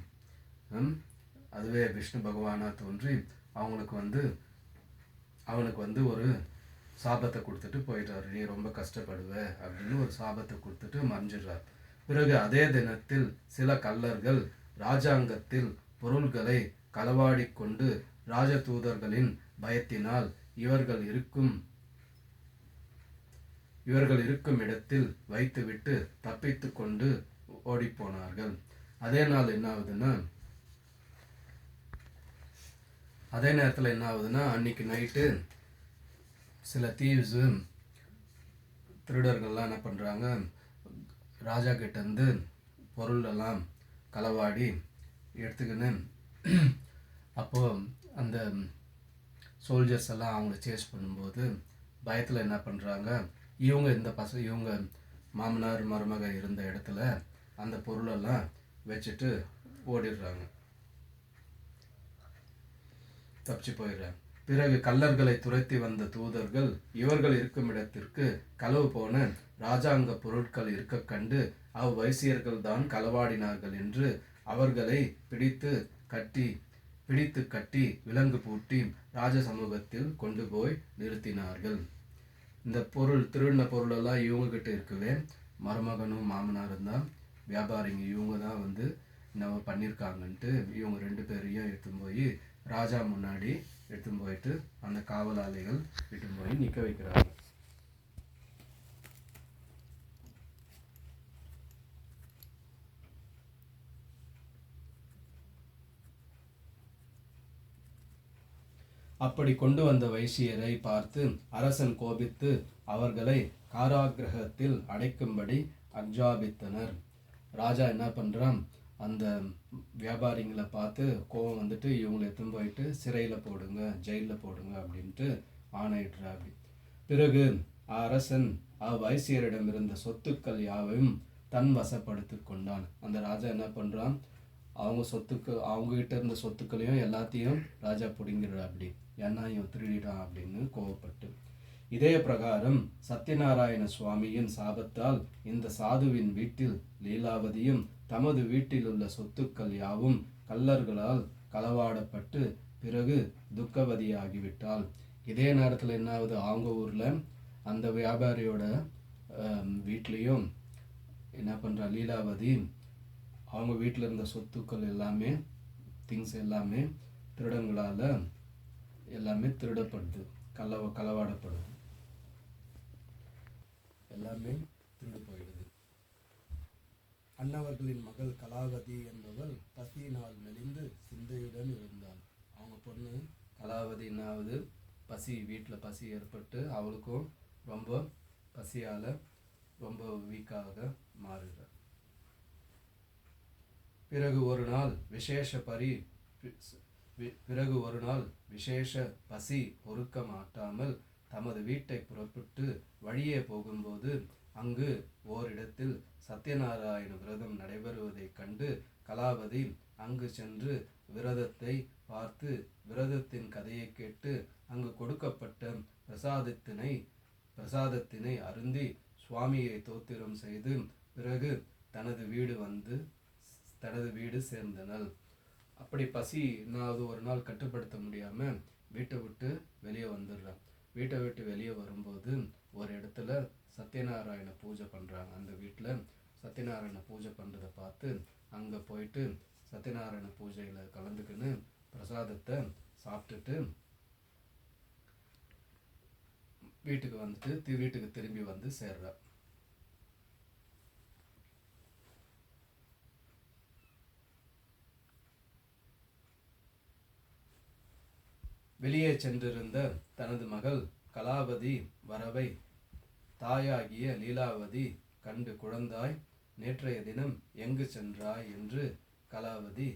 அதுவே விஷ்ணு பகவானா தோன்றி அவனுக்கு வந்து ஒரு சாபத்தை கொடுத்துட்டு போயிட்டார். நீ ரொம்ப கஷ்டப்படுவ அப்படின்னு ஒரு சாபத்தை கொடுத்துட்டு மறைஞ்சிடுறார். பிறகு அதே தினத்தில் சில கள்ளர்கள் ராஜாங்கத்தில் பொருள்களை களவாடிக்கொண்டு ராஜதூதர்களின் பயத்தினால் இவர்கள் இருக்கும் இடத்தில் வைத்துவிட்டு தப்பித்து கொண்டு ஓடிப்போனார்கள். அதே நேரத்தில் என்ன ஆகுதுன்னா அன்னைக்கு நைட்டு சில தீவ்ஸு திருடர்கள்லாம் என்ன பண்ணுறாங்க, ராஜா கிட்டேருந்து பொருள் எல்லாம் களவாடி எடுத்துக்கின்னு அப்போது அந்த சோல்ஜர்ஸ் எல்லாம் அவங்கள சேஸ் பண்ணும்போது பயத்தில் என்ன பண்ணுறாங்க, இவங்க மாமனார் மருமக இருந்த இடத்துல அந்த பொருளெல்லாம் வச்சுட்டு ஓடிடுறாங்க, தப்பிச்சு போயிடுறாங்க. பிறகு கள்ளர்களை துரத்தி வந்த தூதர்கள் இவர்கள் இருக்கும் இடத்திற்கு களவு போன ராஜாங்க பொருட்கள் இருக்க கண்டு வைசியர்கள் தான் களவாடினார்கள் என்று அவர்களை பிடித்து கட்டி விலங்கு பூட்டி ராஜ சமூகத்தில் கொண்டு போய் நிறுத்தினார்கள். இந்த திருடின பொருளெல்லாம் இவங்ககிட்ட இருக்கவே மருமகனும் மாமனாரும் தான் வியாபாரிங்க, இவங்க தான் வந்து நம்ம பண்ணியிருக்காங்கன்ட்டு இவங்க 2 பேரையும் எடுத்துன்னு போய் ராஜா முன்னாடி எடுத்துன்னு போயிட்டு அந்த காவலாளிகள் எடுத்துன்னு போய் நிற்க வைக்கிறாங்க. அப்படி கொண்டு வந்த வைசியரை பார்த்து அரசன் கோபித்து அவர்களை காராகிரகத்தில் அடைக்கும்படி ஆக்ஞாபித்தனர். ராஜா என்ன பண்ணுறான், அந்த வியாபாரிங்களை பார்த்து கோபம் வந்துட்டு இவங்களை எடுத்துன்னு போயிட்டு சிறையில் போடுங்க, ஜெயிலில் போடுங்க அப்படின்ட்டு ஆணையிடுறாரு. பிறகு அரசன் வைசியரிடம் இருந்த சொத்துக்கள் யாவையும் தன் வசப்படுத்தி கொண்டான். அந்த ராஜா என்ன பண்ணுறான், அவங்ககிட்ட இருந்த சொத்துக்களையும் எல்லாத்தையும் ராஜா பிடுங்கிடுறா. அப்படி ஏன்னா இவன் திருடிடான் அப்படின்னு கோவப்பட்டு. இதே பிரகாரம் சத்யநாராயண சுவாமியின் சாபத்தால் இந்த சாதுவின் வீட்டில் லீலாவதியும் தமது வீட்டில் உள்ள சொத்துக்கள் யாவும் கள்ளர்களால் களவாடப்பட்டு பிறகு துக்கவதியாகிவிட்டாள். இதே நேரத்தில் என்ன ஆகுது, அவங்க ஊரில் அந்த வியாபாரியோட வீட்லேயும் என்ன பண்ணுறா லீலாவதி, அவங்க வீட்டில் இருந்த சொத்துக்கள் எல்லாமே திங்ஸ் எல்லாமே திருடங்களால் எல்லாமே திருடப்படுது, களவாடப்படுது, எல்லாமே திருடு போயிடுது. அன்னவர்களின் மகள் கலாவதி என்பவள் பசியினால் மெலிந்து சிந்தையுடன் இருந்தாள். அவங்க பொண்ணு கலாவதி என்னாவது வீட்டில் பசி ஏற்பட்டு அவளுக்கும் ரொம்ப பசியால் ரொம்ப வீக்காக மாறுகிறார். பிறகு ஒரு நாள் விசேஷ பசி பொறுக்க மாட்டாமல் தமது வீட்டை புறப்பட்டு வழியே போகும்போது அங்கு ஓரிடத்தில் சத்யநாராயண விரதம் நடைபெறுவதைக் கண்டு கலாவதி அங்கு சென்று விரதத்தை பார்த்து விரதத்தின் கதையை கேட்டு அங்கு கொடுக்கப்பட்ட பிரசாதத்தினை அருந்தி சுவாமியை தோத்திரம் செய்து பிறகு தனது வீடு சேர்ந்தனள். அப்படி பசி என்னாவது ஒரு நாள் கட்டுப்படுத்த முடியாமல் வீட்டை விட்டு வெளியே வந்துடுறான். வீட்டை விட்டு வெளியே வரும்போது ஒரு இடத்துல சத்யநாராயண பூஜை பண்ணுறாங்க. அந்த வீட்டில் சத்யநாராயண பூஜை பண்ணுறதை பார்த்து அங்கே போயிட்டு சத்யநாராயண பூஜையில் கலந்துக்கின்னு பிரசாதத்தை சாப்பிட்டுட்டு வீட்டுக்கு திரும்பி வந்து சேர்றா. வெளியே சென்றிருந்த தனது மகள் கலாவதி வரவை தாயாகிய லீலாவதி கண்டு, குழந்தாய், நேற்றைய தினம் எங்கு சென்றாய் என்று கலாவதி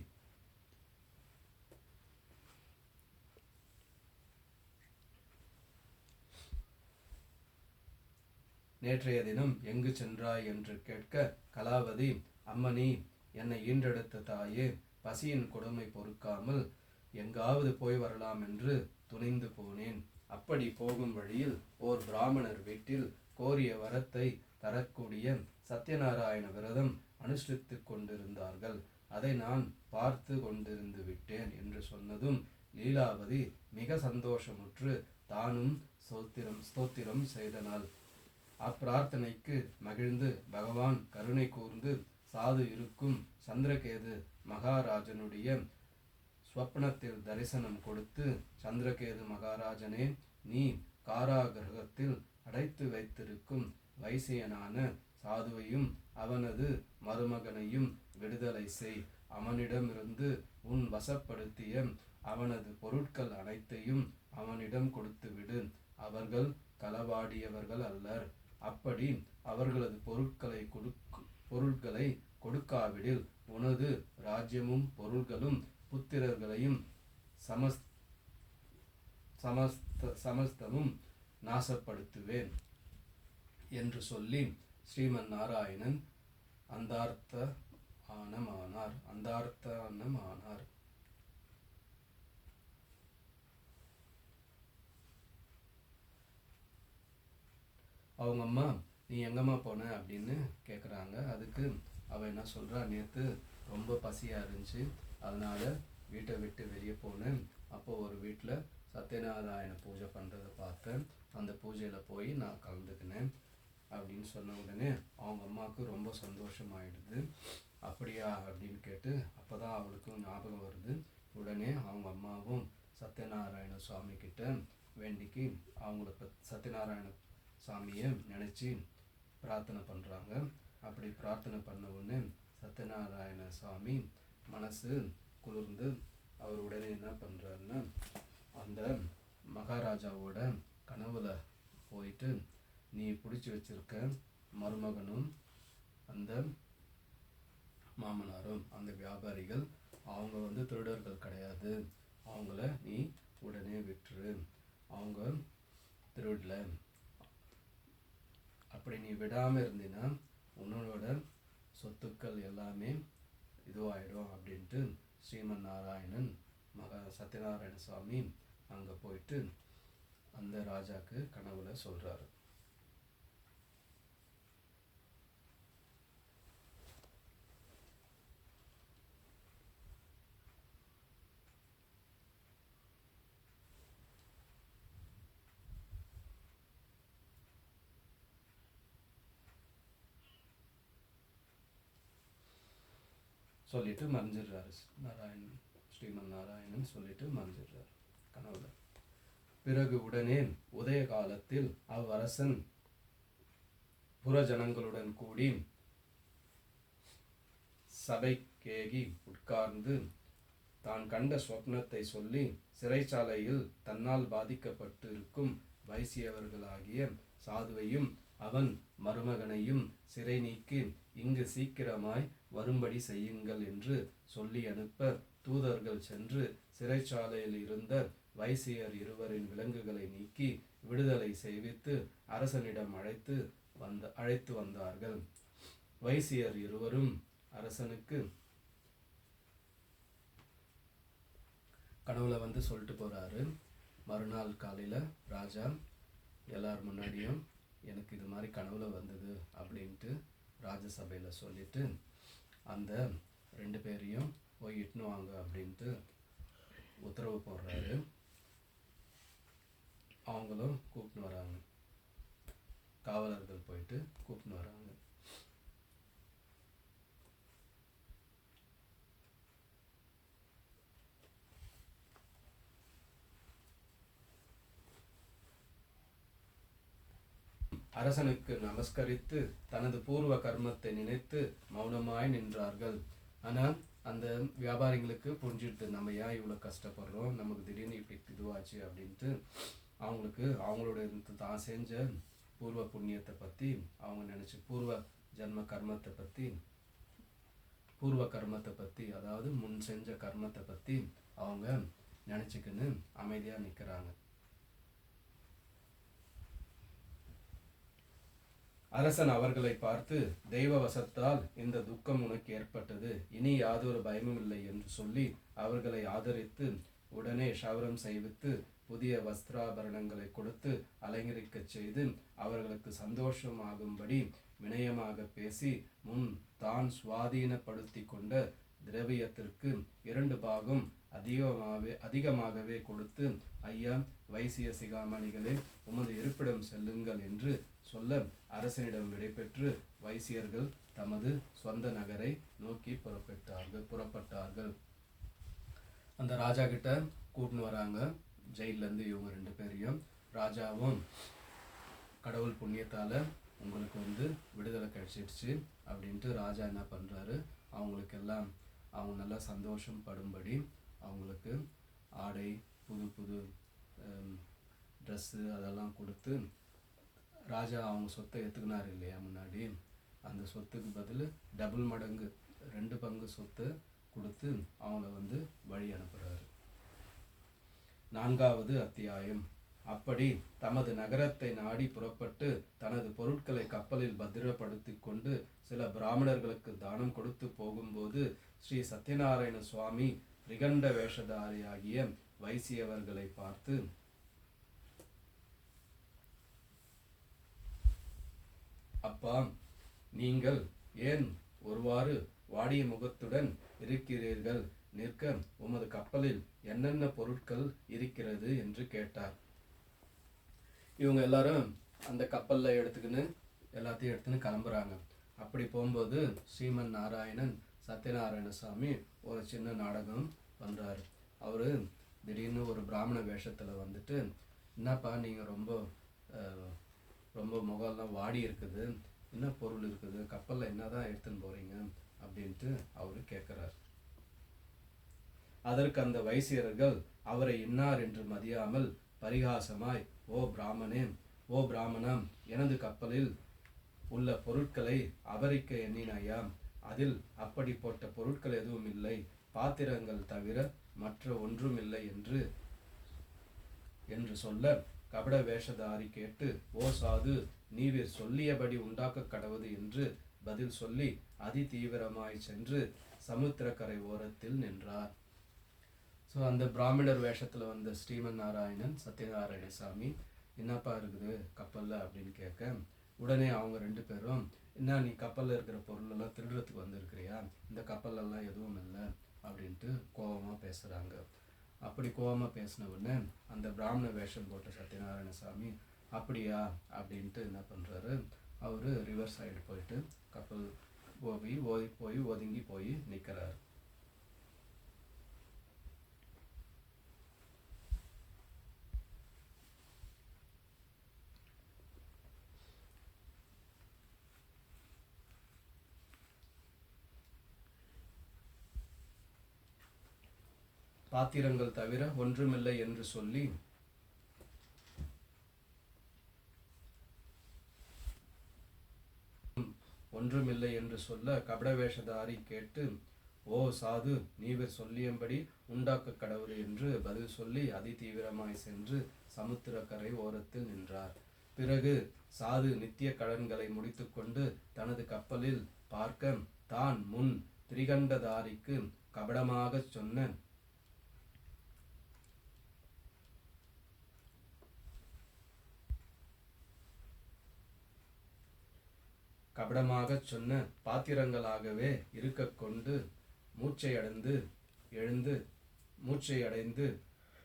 நேற்றைய தினம் எங்கு சென்றாய் என்று கேட்க, கலாவதி, அம்மணி, என்னை ஈன்றெடுத்த தாயே, பசியின் கொடுமை பொறுக்காமல் எங்காவது போய் வரலாம் என்று துணிந்து போனேன். அப்படி போகும் வழியில் ஓர் பிராமணர் வீட்டில் கோரிய வரத்தை தரக்கூடிய சத்யநாராயண விரதம் அனுஷ்டித்துக் கொண்டிருந்தார்கள். அதை நான் பார்த்து கொண்டிருந்து விட்டேன் என்று சொன்னதும் லீலாவதி மிக சந்தோஷமுற்று தானும் ஸ்தோத்திரம் செய்தனாள். அப்பிரார்த்தனைக்கு மகிழ்ந்து பகவான் கருணை கூர்ந்து சாது இருக்கும் சந்திரகேது மகாராஜனுடைய ஸ்வப்னத்தில் தரிசனம் கொடுத்து, சந்திரகேது மகாராஜனே, நீ காராகிரகத்தில் அடைத்து வைத்திருக்கும் வைசியனான சாதுவையும் அவனது மருமகனையும் விடுதலை செய். அவனிடமிருந்து உன் வசப்படுத்திய அவனது பொருட்கள் அனைத்தையும் அவனிடம் கொடுத்துவிடு. அவர்கள் களவாடியவர்கள் அல்லர். அப்படி அவர்களது பொருட்களை கொடுக்காவிடில் உனது ராஜ்யமும் பொருள்களும் புத்திரர்களையும் சமஸ்தமும் நாசப்படுத்துவேன் என்று சொல்லி ஸ்ரீமன் நாராயணன் அந்தார்த்தமானார். அவங்க அம்மா, நீ எங்கம்மா போன அப்படின்னு கேட்குறாங்க. அதுக்கு அவள் என்ன சொல்கிறா, நேற்று ரொம்ப பசியாக இருந்துச்சு, அதனால் வீட்டை விட்டு வெளியே போனேன். அப்போது ஒரு வீட்டில் சத்யநாராயண பூஜை பண்ணுறதை பார்த்தேன். அந்த பூஜையில் போய் நான் கலந்துக்கினேன் அப்படின்னு சொன்ன உடனே அவங்க அம்மாவுக்கு ரொம்ப சந்தோஷமாயிடுது. அப்படியா அப்படின்னு கேட்டு அப்போ தான் அவளுக்கும் ஞாபகம் வருது. உடனே அவங்க அம்மாவும் சத்யநாராயண சுவாமி கிட்ட வேண்டிக்கு அவங்களுக்கு சத்யநாராயண சாமியை நினச்சி பிரார்த்தனை பண்ணுறாங்க. அப்படி பிரார்த்தனை பண்ண உடனே சத்யநாராயண சுவாமி மனசு குளிர்ந்து அவர் உடனே என்ன பண்ணுறாருன்னா, அந்த மகாராஜாவோட கனவுல போயிட்டு, நீ பிடிச்சி வச்சிருக்க மருமகனும் அந்த மாமனாரும் அந்த வியாபாரிகள் அவங்க திருடர்கள் கிடையாது, அவங்கள நீ உடனே விட்டுரு, அவங்க திருடல, அப்படி நீ விடாமல் இருந்தீன்னா உன்னோட சொத்துக்கள் எல்லாமே இதுவாகிடும் அப்படின்ட்டு ஸ்ரீமன் நாராயணன் சத்யநாராயண சுவாமி அங்கே போயிட்டு அந்த ராஜாக்கு கனவுல சொல்கிறாரு. சொல்லிட்டு மறைஞ்சிடுறாரு ஸ்ரீமன் நாராயணன் சொல்லிட்டு மறைஞ்சிடுறாரு கனவுல. பிறகு உடனே உதய காலத்தில் அவ்வரசன் புறஜனங்களுடன் கூடி சபைக்கேகி உட்கார்ந்து தான் கண்ட ஸ்வப்னத்தை சொல்லி, சிறைச்சாலையில் தன்னால் பாதிக்கப்பட்டு இருக்கும் வைசியவர்களாகிய சாதுவையும் அவன் மருமகனையும் சிறை நீக்கி இங்கு சீக்கிரமாய் வரும்படி செய்யுங்கள் என்று சொல்லி அனுப்ப, தூதர்கள் சென்று சிறைச்சாலையில் இருந்த வைசியர் இருவரின் விலங்குகளை நீக்கி விடுதலை செய்வித்து அரசனிடம் அழைத்து வந்தார்கள். வைசியர் இருவரும் அரசனுக்கு கனவுல சொல்லிட்டு போறாரு. மறுநாள் காலையில் ராஜா எல்லார் முன்னாடியும் எனக்கு இது மாதிரி கனவுல வந்தது அப்படின்ட்டு ராஜசபையில் சொல்லிட்டு அந்த 2 பேரையும் போய் இட்டுன்னு வாங்க அப்படின்ட்டு உத்தரவு போடுறாரு. அவங்களும் கூப்பிட்டு வராங்க, காவலர்கள் போயிட்டு கூப்பிட்டு வராங்க. அரசனுக்கு நமஸ்கரித்து தனது பூர்வ கர்மத்தை நினைத்து மௌனமாய் நின்றார்கள். ஆனால் அந்த வியாபாரிங்களுக்கு புரிஞ்சிடுது நம்ம ஏன் இவ்வளோ கஷ்டப்படுறோம், நமக்கு திடீர்னு இப்படி இதுவாச்சு அப்படின்ட்டு. அவங்களுக்கு அவங்களோட தான் செஞ்ச பூர்வ புண்ணியத்தை பற்றி அவங்க நினச்சி பூர்வ கர்மத்தை பற்றி அதாவது முன் செஞ்ச கர்மத்தை பற்றி அவங்க நினச்சிக்கின்னு அமைதியாக நிற்கிறாங்க. அரசன் அவர்களை பார்த்து, தெய்வ வசத்தால் இந்த துக்கம் உனக்கு ஏற்பட்டது, இனி யாதொரு பயமும் இல்லை என்று சொல்லி அவர்களை ஆதரித்து உடனே ஷவரம் செய்வித்து புதிய வஸ்திராபரணங்களை கொடுத்து அலங்கரிக்கச் செய்து அவர்களுக்கு சந்தோஷமாகும்படி வினயமாக பேசி முன் தான் சுவாதீனப்படுத்தி கொண்ட திரவியத்திற்கு 2 பாகம் அதிகமாகவே கொடுத்து, ஐயா வைசிய சிகாமணிகளே, உமது இருப்பிடம் செல்லுங்கள் என்று சொல்ல அரசனிடம் விடைபெற்று வைசியர்கள் தமது சொந்த நகரை நோக்கி புறப்பட்டார்கள். அந்த ராஜா கிட்ட கூட்டின்னு வராங்க ஜெயிலேருந்து இவங்க 2 பேரையும். ராஜாவும் கடவுள் புண்ணியத்தால் உங்களுக்கு விடுதலை கிடைச்சிடுச்சு அப்படின்ட்டு ராஜா என்ன பண்ணுறாரு, அவங்களுக்கெல்லாம் அவங்க நல்லா சந்தோஷம் படும்படி அவங்களுக்கு ஆடை, புது ட்ரெஸ்ஸு அதெல்லாம் கொடுத்து, ராஜா அவங்க சொத்தை எடுத்துக்கினார் இல்லையா முன்னாடி, அந்த சொத்துக்கு பதில் டபுள் மடங்கு 2 பங்கு சொத்து கொடுத்து அவங்கள வழி அனுப்புகிறாரு. 4வது அத்தியாயம். அப்படி தமது நகரத்தை நாடி புறப்பட்டு தனது பொருட்களை கப்பலில் பத்திரப்படுத்தி கொண்டு சில பிராமணர்களுக்கு தானம் கொடுத்து போகும்போது ஸ்ரீ சத்யநாராயண சுவாமி திரிகண்ட வேஷதாரியாகிய வைசியவர்களை பார்த்து, அப்பா, நீங்கள் ஏன் ஒருவாறு வாடிய முகத்துடன் இருக்கிறீர்கள்? நிற்க உமது கப்பலில் என்னென்ன பொருட்கள் இருக்கிறது என்று கேட்டார். இவங்க எல்லாரும் அந்த கப்பலில் எல்லாத்தையும் எடுத்துன்னு கிளம்புறாங்க. அப்படி போகும்போது ஸ்ரீமன் நாராயணன் சத்யநாராயண சாமி ஒரு சின்ன நாடகம் பண்ணுறாரு. அவர் திடீர்னு ஒரு பிராமண வேஷத்தில் வந்துட்டு, என்னப்பா நீங்கள் ரொம்ப முகம்லாம் வாடி இருக்குது, என்ன பொருள் இருக்குது, கப்பலில் என்ன தான் எடுத்துன்னு போகிறீங்க அப்படின்ட்டு அவர் கேட்குறார். அதற்கு அந்த வைசியர்கள் அவரை இன்னார் என்று மதியாமல் பரிகாசமாய், ஓ பிராமணம், எனது கப்பலில் உள்ள பொருட்களை அபரிக்க எண்ணினாயா? அதில் அப்படி போட்ட பொருட்கள் எதுவும் இல்லை, பாத்திரங்கள் தவிர மற்ற ஒன்றும் இல்லை என்று சொல்ல, கபட வேஷதாரி கேட்டு, ஓ சாது, நீவிர் சொல்லியபடி உண்டாக்க கடவுது என்று பதில் சொல்லி அதி தீவிரமாய் சென்று சமுத்திரக்கரை ஓரத்தில் நின்றார். ஸோ அந்த பிராமணர் வேஷத்தில் வந்த ஸ்ரீமன் நாராயணன் சத்யநாராயண சாமி, என்னப்பா இருக்குது கப்பலில் அப்படின்னு கேட்க, உடனே அவங்க 2 பேரும், என்ன நீ கப்பலில் இருக்கிற பொருளெல்லாம் திருடுறதுக்கு வந்திருக்கிறியா? இந்த கப்பலெல்லாம் எதுவும் இல்லை அப்படின்ட்டு கோபமாக பேசுகிறாங்க. அப்படி கோபமாக பேசின உடனே அந்த பிராமண வேஷம் போட்ட சத்யநாராயண சாமி, அப்படியா அப்படின்ட்டு என்ன பண்ணுறாரு, அவர் ரிவர்ஸ் சைடு போயிட்டு கப்பல் ஒதுங்கி போய் நிற்கிறார். பாத்திரங்கள் தவிர ஒன்றுமில்லை என்று சொல்லி சொல்ல கபடவேஷதாரி கேட்டு, ஓ சாது, நீவர் சொல்லியபடி உண்டாக்க கடவுள் என்று பதில் சொல்லி அதி தீவிரமாய் சென்று சமுத்திரக்கரை ஓரத்தில் நின்றார். பிறகு சாது நித்திய கடன்களை முடித்துக்கொண்டு தனது கப்பலில் பார்க்க, தான் முன் திரிகண்டதாரிக்கு கபடமாக சொன்ன பாத்திரங்களாகவே இருக்க கொண்டு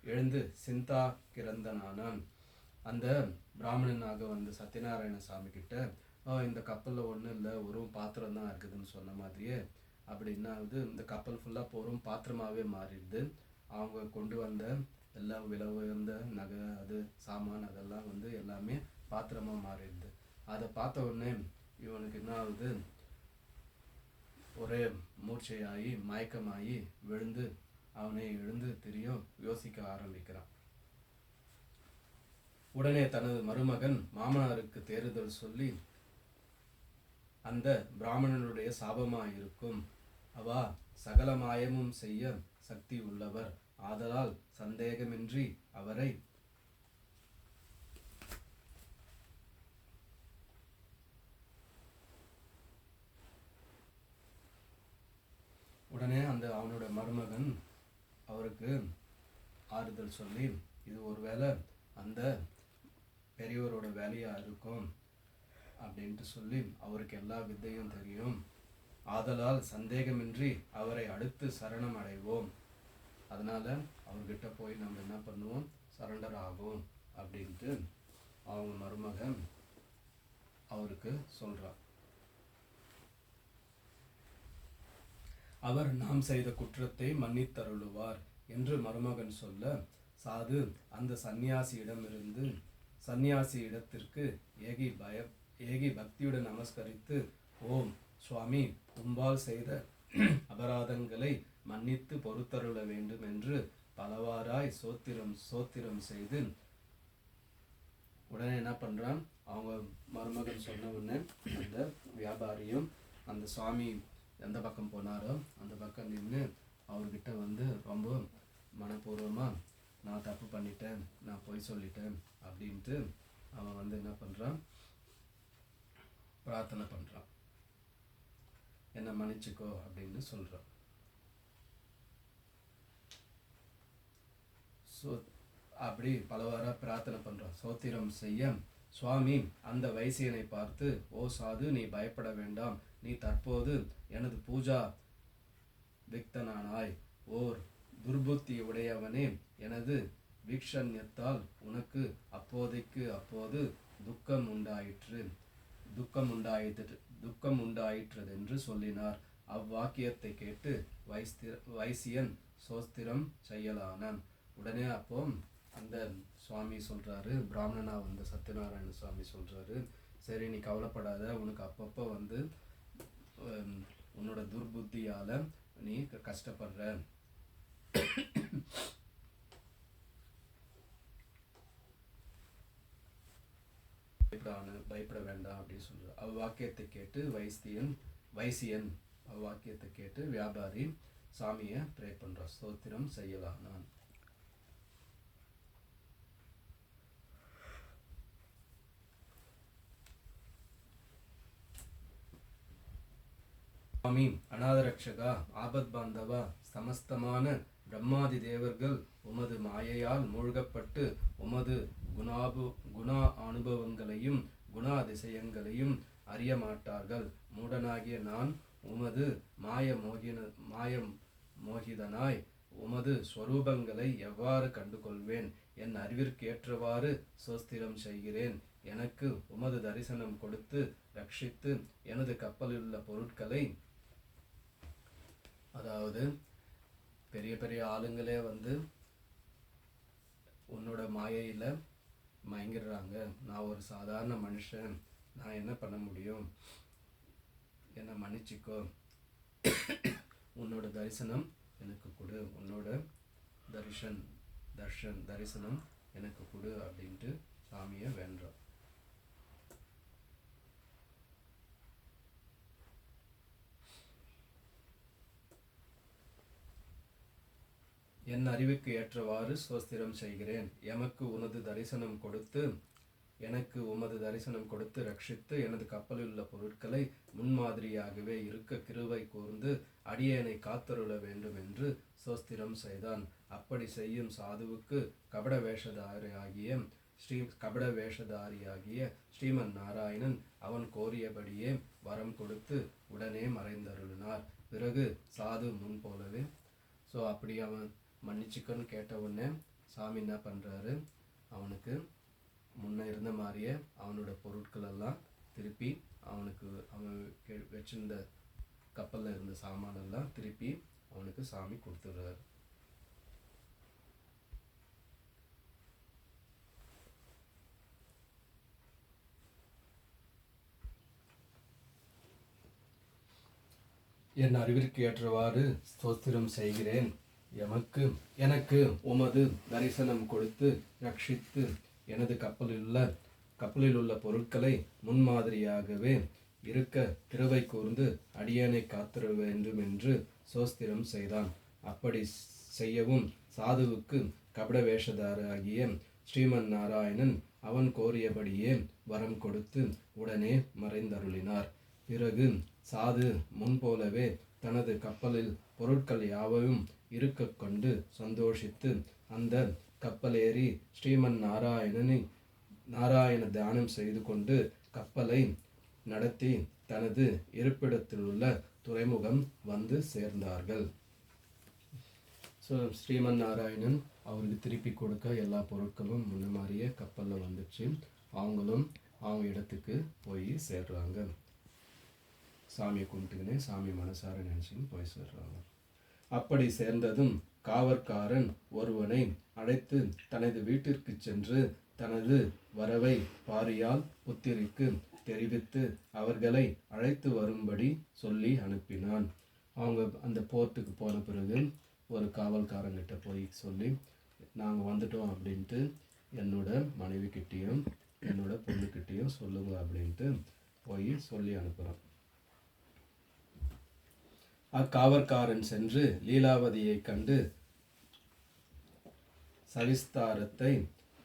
எழுந்து சிந்தா கிறந்தனானான். அந்த பிராமணனாக சத்யநாராயண சாமி கிட்ட, இந்த கப்பலில் ஒன்றும் இல்லை, ஒரு பாத்திரம் தான் இருக்குதுன்னு சொன்ன மாதிரியே, அப்படின்னாவது இந்த கப்பல் ஃபுல்லாக போகிறோம் பாத்திரமாகவே மாறிடுது. அவங்க கொண்டு வந்த எல்லா விலை உயர்ந்த நகை, அது சாமான், அதெல்லாம் எல்லாமே பாத்திரமாக மாறிடுது. அதை பார்த்த உடனே இவனுக்கு என்ன ஆகுது, ஒரே மூர்ச்சையாகி மயக்கமாகி விழுந்து அவனை எழுந்து திரியும் யோசிக்க ஆரம்பிக்கிறான். உடனே தனது மருமகன் மாமனாருக்கு தேறுதல் சொல்லி, அந்த பிராமணனுடைய சாபமாயிருக்கும், அவா சகல மாயமும் செய்ய சக்தி உள்ளவர், ஆதலால் சந்தேகமின்றி அவரை உடனே அவனோட மருமகன் அவருக்கு ஆறுதல் சொல்லி, இது ஒருவேளை அந்த பெரியவரோட வேலையாக இருக்கும் அப்படின்ட்டு சொல்லி, அவருக்கு எல்லா வித்தையும் தெரியும், ஆதலால் சந்தேகமின்றி அவரை அடுத்து சரணம் அடைவோம், அதனால் அவர்கிட்ட போய் நம்ம என்ன பண்ணுவோம், சரண்டர் ஆகும் அப்படின்ட்டு அவங்க மருமகன் அவருக்கு சொல்கிறார். அவர் நாம் செய்த குற்றத்தை மன்னித்தருளுவார் என்று மருமகன் சொல்ல, சாது அந்த சந்நியாசி இடத்திற்கு ஏகி பக்தியுடன் நமஸ்கரித்து, ஓம் சுவாமி, உம்பால் செய்த அபராதங்களை மன்னித்து பொறுத்தருள வேண்டும் என்று பலவாராய் சோத்திரம் செய்து, உடனே என்ன பண்ணுறான், அவங்க மருமகன் சொன்ன உடனே அந்த வியாபாரியும் அந்த சுவாமி எந்த பக்கம் போனாரோ அந்த பக்கம் நின்று அவர்கிட்ட வந்து ரொம்ப மனப்பூர்வமாக, நான் தப்பு பண்ணிட்டேன், நான் பொய் சொல்லிட்டேன் அப்படின்ட்டு அவன் வந்து என்ன பண்ணுறான், பிரார்த்தனை பண்ணுறான், என்னை மன்னிச்சுக்கோ அப்படின்னு சொல்கிறான். அப்படி பலவாறாக பிரார்த்தனை பண்ணுறான். சோத்திரம் செய்ய சுவாமி அந்த வைசியனை பார்த்து, ஓ சாது, நீ பயப்பட வேண்டாம், நீ தற்போது எனது பூஜா விக்தனானாய், ஓர் துர்புத்தி உடையவனே, எனது வீக்ஷண்யத்தால் உனக்கு அப்போது துக்கம் உண்டாயிற்றதென்று சொல்லினார். அவ்வாக்கியத்தை கேட்டு வைசியன் சோஸ்திரம் செய்யலானான். உடனே அப்போ அந்த சுவாமி சொல்றாரு, பிராமணனா வந்த சத்யநாராயண சுவாமி சொல்றாரு, சரி நீ கவலைப்படாத, உனக்கு அப்பப்போ வந்து உன்னோட துர்புத்தியால நீ கஷ்டப்படுற, பயப்பட வேண்டாம் அப்படின்னு சொல்றாரு. அவ்வாக்கியத்தை கேட்டு வைசியன் அவ்வாக்கியத்தை கேட்டு வியாபாரி சாமியை ப்ரே பண்றான், ஸ்தோத்திரம் செய்யலானான். சுவாமி அநாதரக்ஷகா, ஆபத் பாந்தவா, சமஸ்தமான பிரம்மாதி தேவர்கள் உமது மாயையால் மூழ்கப்பட்டு உமது குணா அனுபவங்களையும் குணாதிசயங்களையும் அறிய மாட்டார்கள். மூடனாகிய நான் உமது மோகிதனாய் உமது ஸ்வரூபங்களை எவ்வாறு கண்டுகொள்வேன்? என் அறிவிற்கு ஏற்றவாறு சோஸ்திரம் செய்கிறேன். எனக்கு உமது தரிசனம் கொடுத்து ரட்சித்து எனது கப்பலிலுள்ள பொருட்களை, அதாவது பெரிய பெரிய ஆளுங்களே வந்து உன்னோட மாயையில் மயங்கிடுறாங்க, நான் ஒரு சாதாரண மனுஷன், நான் என்ன பண்ண முடியும், என்னை மன்னிச்சிக்கோ, உன்னோட தரிசனம் எனக்கு கொடு, உன்னோட தரிசனம் எனக்கு கொடு அப்படின்ட்டு சாமியை வேண்டுறோம். என் அறிவுக்கு ஏற்றவாறு சோஸ்திரம் செய்கிறேன். எனக்கு உமது தரிசனம் கொடுத்து ரட்சித்து எனது கப்பலில் உள்ள பொருட்களை முன்மாதிரியாகவே இருக்க கிருபை கூர்ந்து அடியேனை காத்தருள வேண்டும் என்று சோஸ்திரம் செய்தான். அப்படி செய்யும் சாதுவுக்கு கபட வேஷதாரியாகிய ஸ்ரீமன் நாராயணன் அவன் கோரியபடியே வரம் கொடுத்து உடனே மறைந்தருளினார். பிறகு சாது முன் போலவே அப்படி அவன் மன்னிச்சுக்கன்னு கேட்ட உடனே சாமி என்ன பண்ணுறாரு, அவனுக்கு முன்ன இருந்த மாதிரியே அவனோட பொருட்கள் எல்லாம் திருப்பி அவன் வச்சிருந்த கப்பலில் இருந்த சாமானெல்லாம் திருப்பி அவனுக்கு சாமி கொடுத்துடுறாரு. என் அறிவிற்கு ஏற்றவாறு ஸ்தோத்திரம் செய்கிறேன். எனக்கு உமது தரிசனம் கொடுத்து ரட்சித்து எனது கப்பலில் உள்ள பொருட்களை முன்மாதிரியாகவே இருக்க கிருபை கூர்ந்து அடியேனை காத்திர வேண்டும் என்று சோஸ்திரம் செய்தான். அப்படி செய்யவும் சாதுவுக்கு கபட வேஷதாராகிய ஸ்ரீமன் நாராயணன் அவன் கோரியபடியே வரம் கொடுத்து உடனே மறைந்தருளினார். பிறகு சாது முன்போலவே தனது கப்பலில் பொருட்கள் யாவையும் இருக்க கொண்டு சந்தோஷித்து அந்த கப்பலேறி ஸ்ரீமன் நாராயண தியானம் செய்து கொண்டு கப்பலை நடத்தி தனது இருப்பிடத்திலுள்ள துறைமுகம் வந்து சேர்ந்தார்கள். ஸோ ஸ்ரீமன் நாராயணன் அவருக்கு திருப்பி கொடுக்க எல்லா பொருட்களும் முன்ன மாதிரியே கப்பலில் வந்துச்சு. அவங்களும் அவங்க இடத்துக்கு போய் சேர்றாங்க. சாமியை கும்பிட்டுக்கினே சாமி மனசார நினச்சின்னு போய் சேர்றாங்க. அப்படி சேர்ந்ததும் காவற்காரன் ஒருவனை அழைத்து தனது வீட்டிற்கு சென்று தனது வரவை பாரியால் புத்திரிக்கு தெரிவித்து அவர்களை அழைத்து வரும்படி சொல்லி அனுப்பினான். அவங்க அந்த போர்ட்டுக்கு போன பிறகு ஒரு காவல்காரங்கிட்ட போய் சொல்லி, நாங்கள் வந்துட்டோம் அப்படின்ட்டு என்னோட மனைவிக்கிட்டேயும் என்னோட பொண்ணுக்கிட்டேயும் சொல்லுங்க அப்படின்ட்டு போய் சொல்லி அனுப்புகிறான். அக்காவற்காரன் சென்று லீலாவதியை கண்டு சவிஸ்தாரத்தை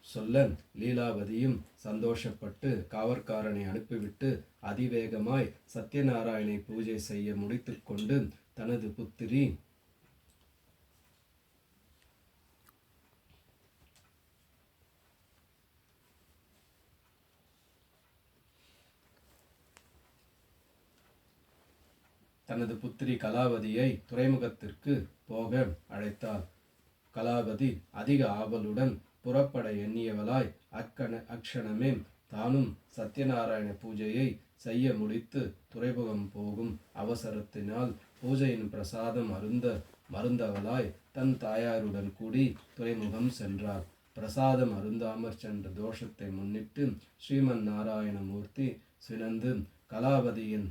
சொல்ல லீலாவதியும் சந்தோஷப்பட்டு காவற்காரனை அனுப்பிவிட்டு அதிவேகமாய் சத்யநாராயணை பூஜை செய்ய முடித்து கொண்டு தனது புத்திரி கலாவதியை துறைமுகத்திற்கு போக அழைத்தாள். கலாவதி அதிக ஆவலுடன் புறப்பட எண்ணியவளாய் அக்ஷணமே தானும் சத்யநாராயண பூஜையை செய்ய முடித்து துறைமுகம் போகும் அவசரத்தினால் பூஜையின் பிரசாதம் மருந்தவளாய் தன் தாயாருடன் கூடி துறைமுகம் சென்றார். பிரசாதம் அருந்தாமற் சென்ற தோஷத்தை முன்னிட்டு ஸ்ரீமன் நாராயணமூர்த்தி சினந்து கலாவதியின்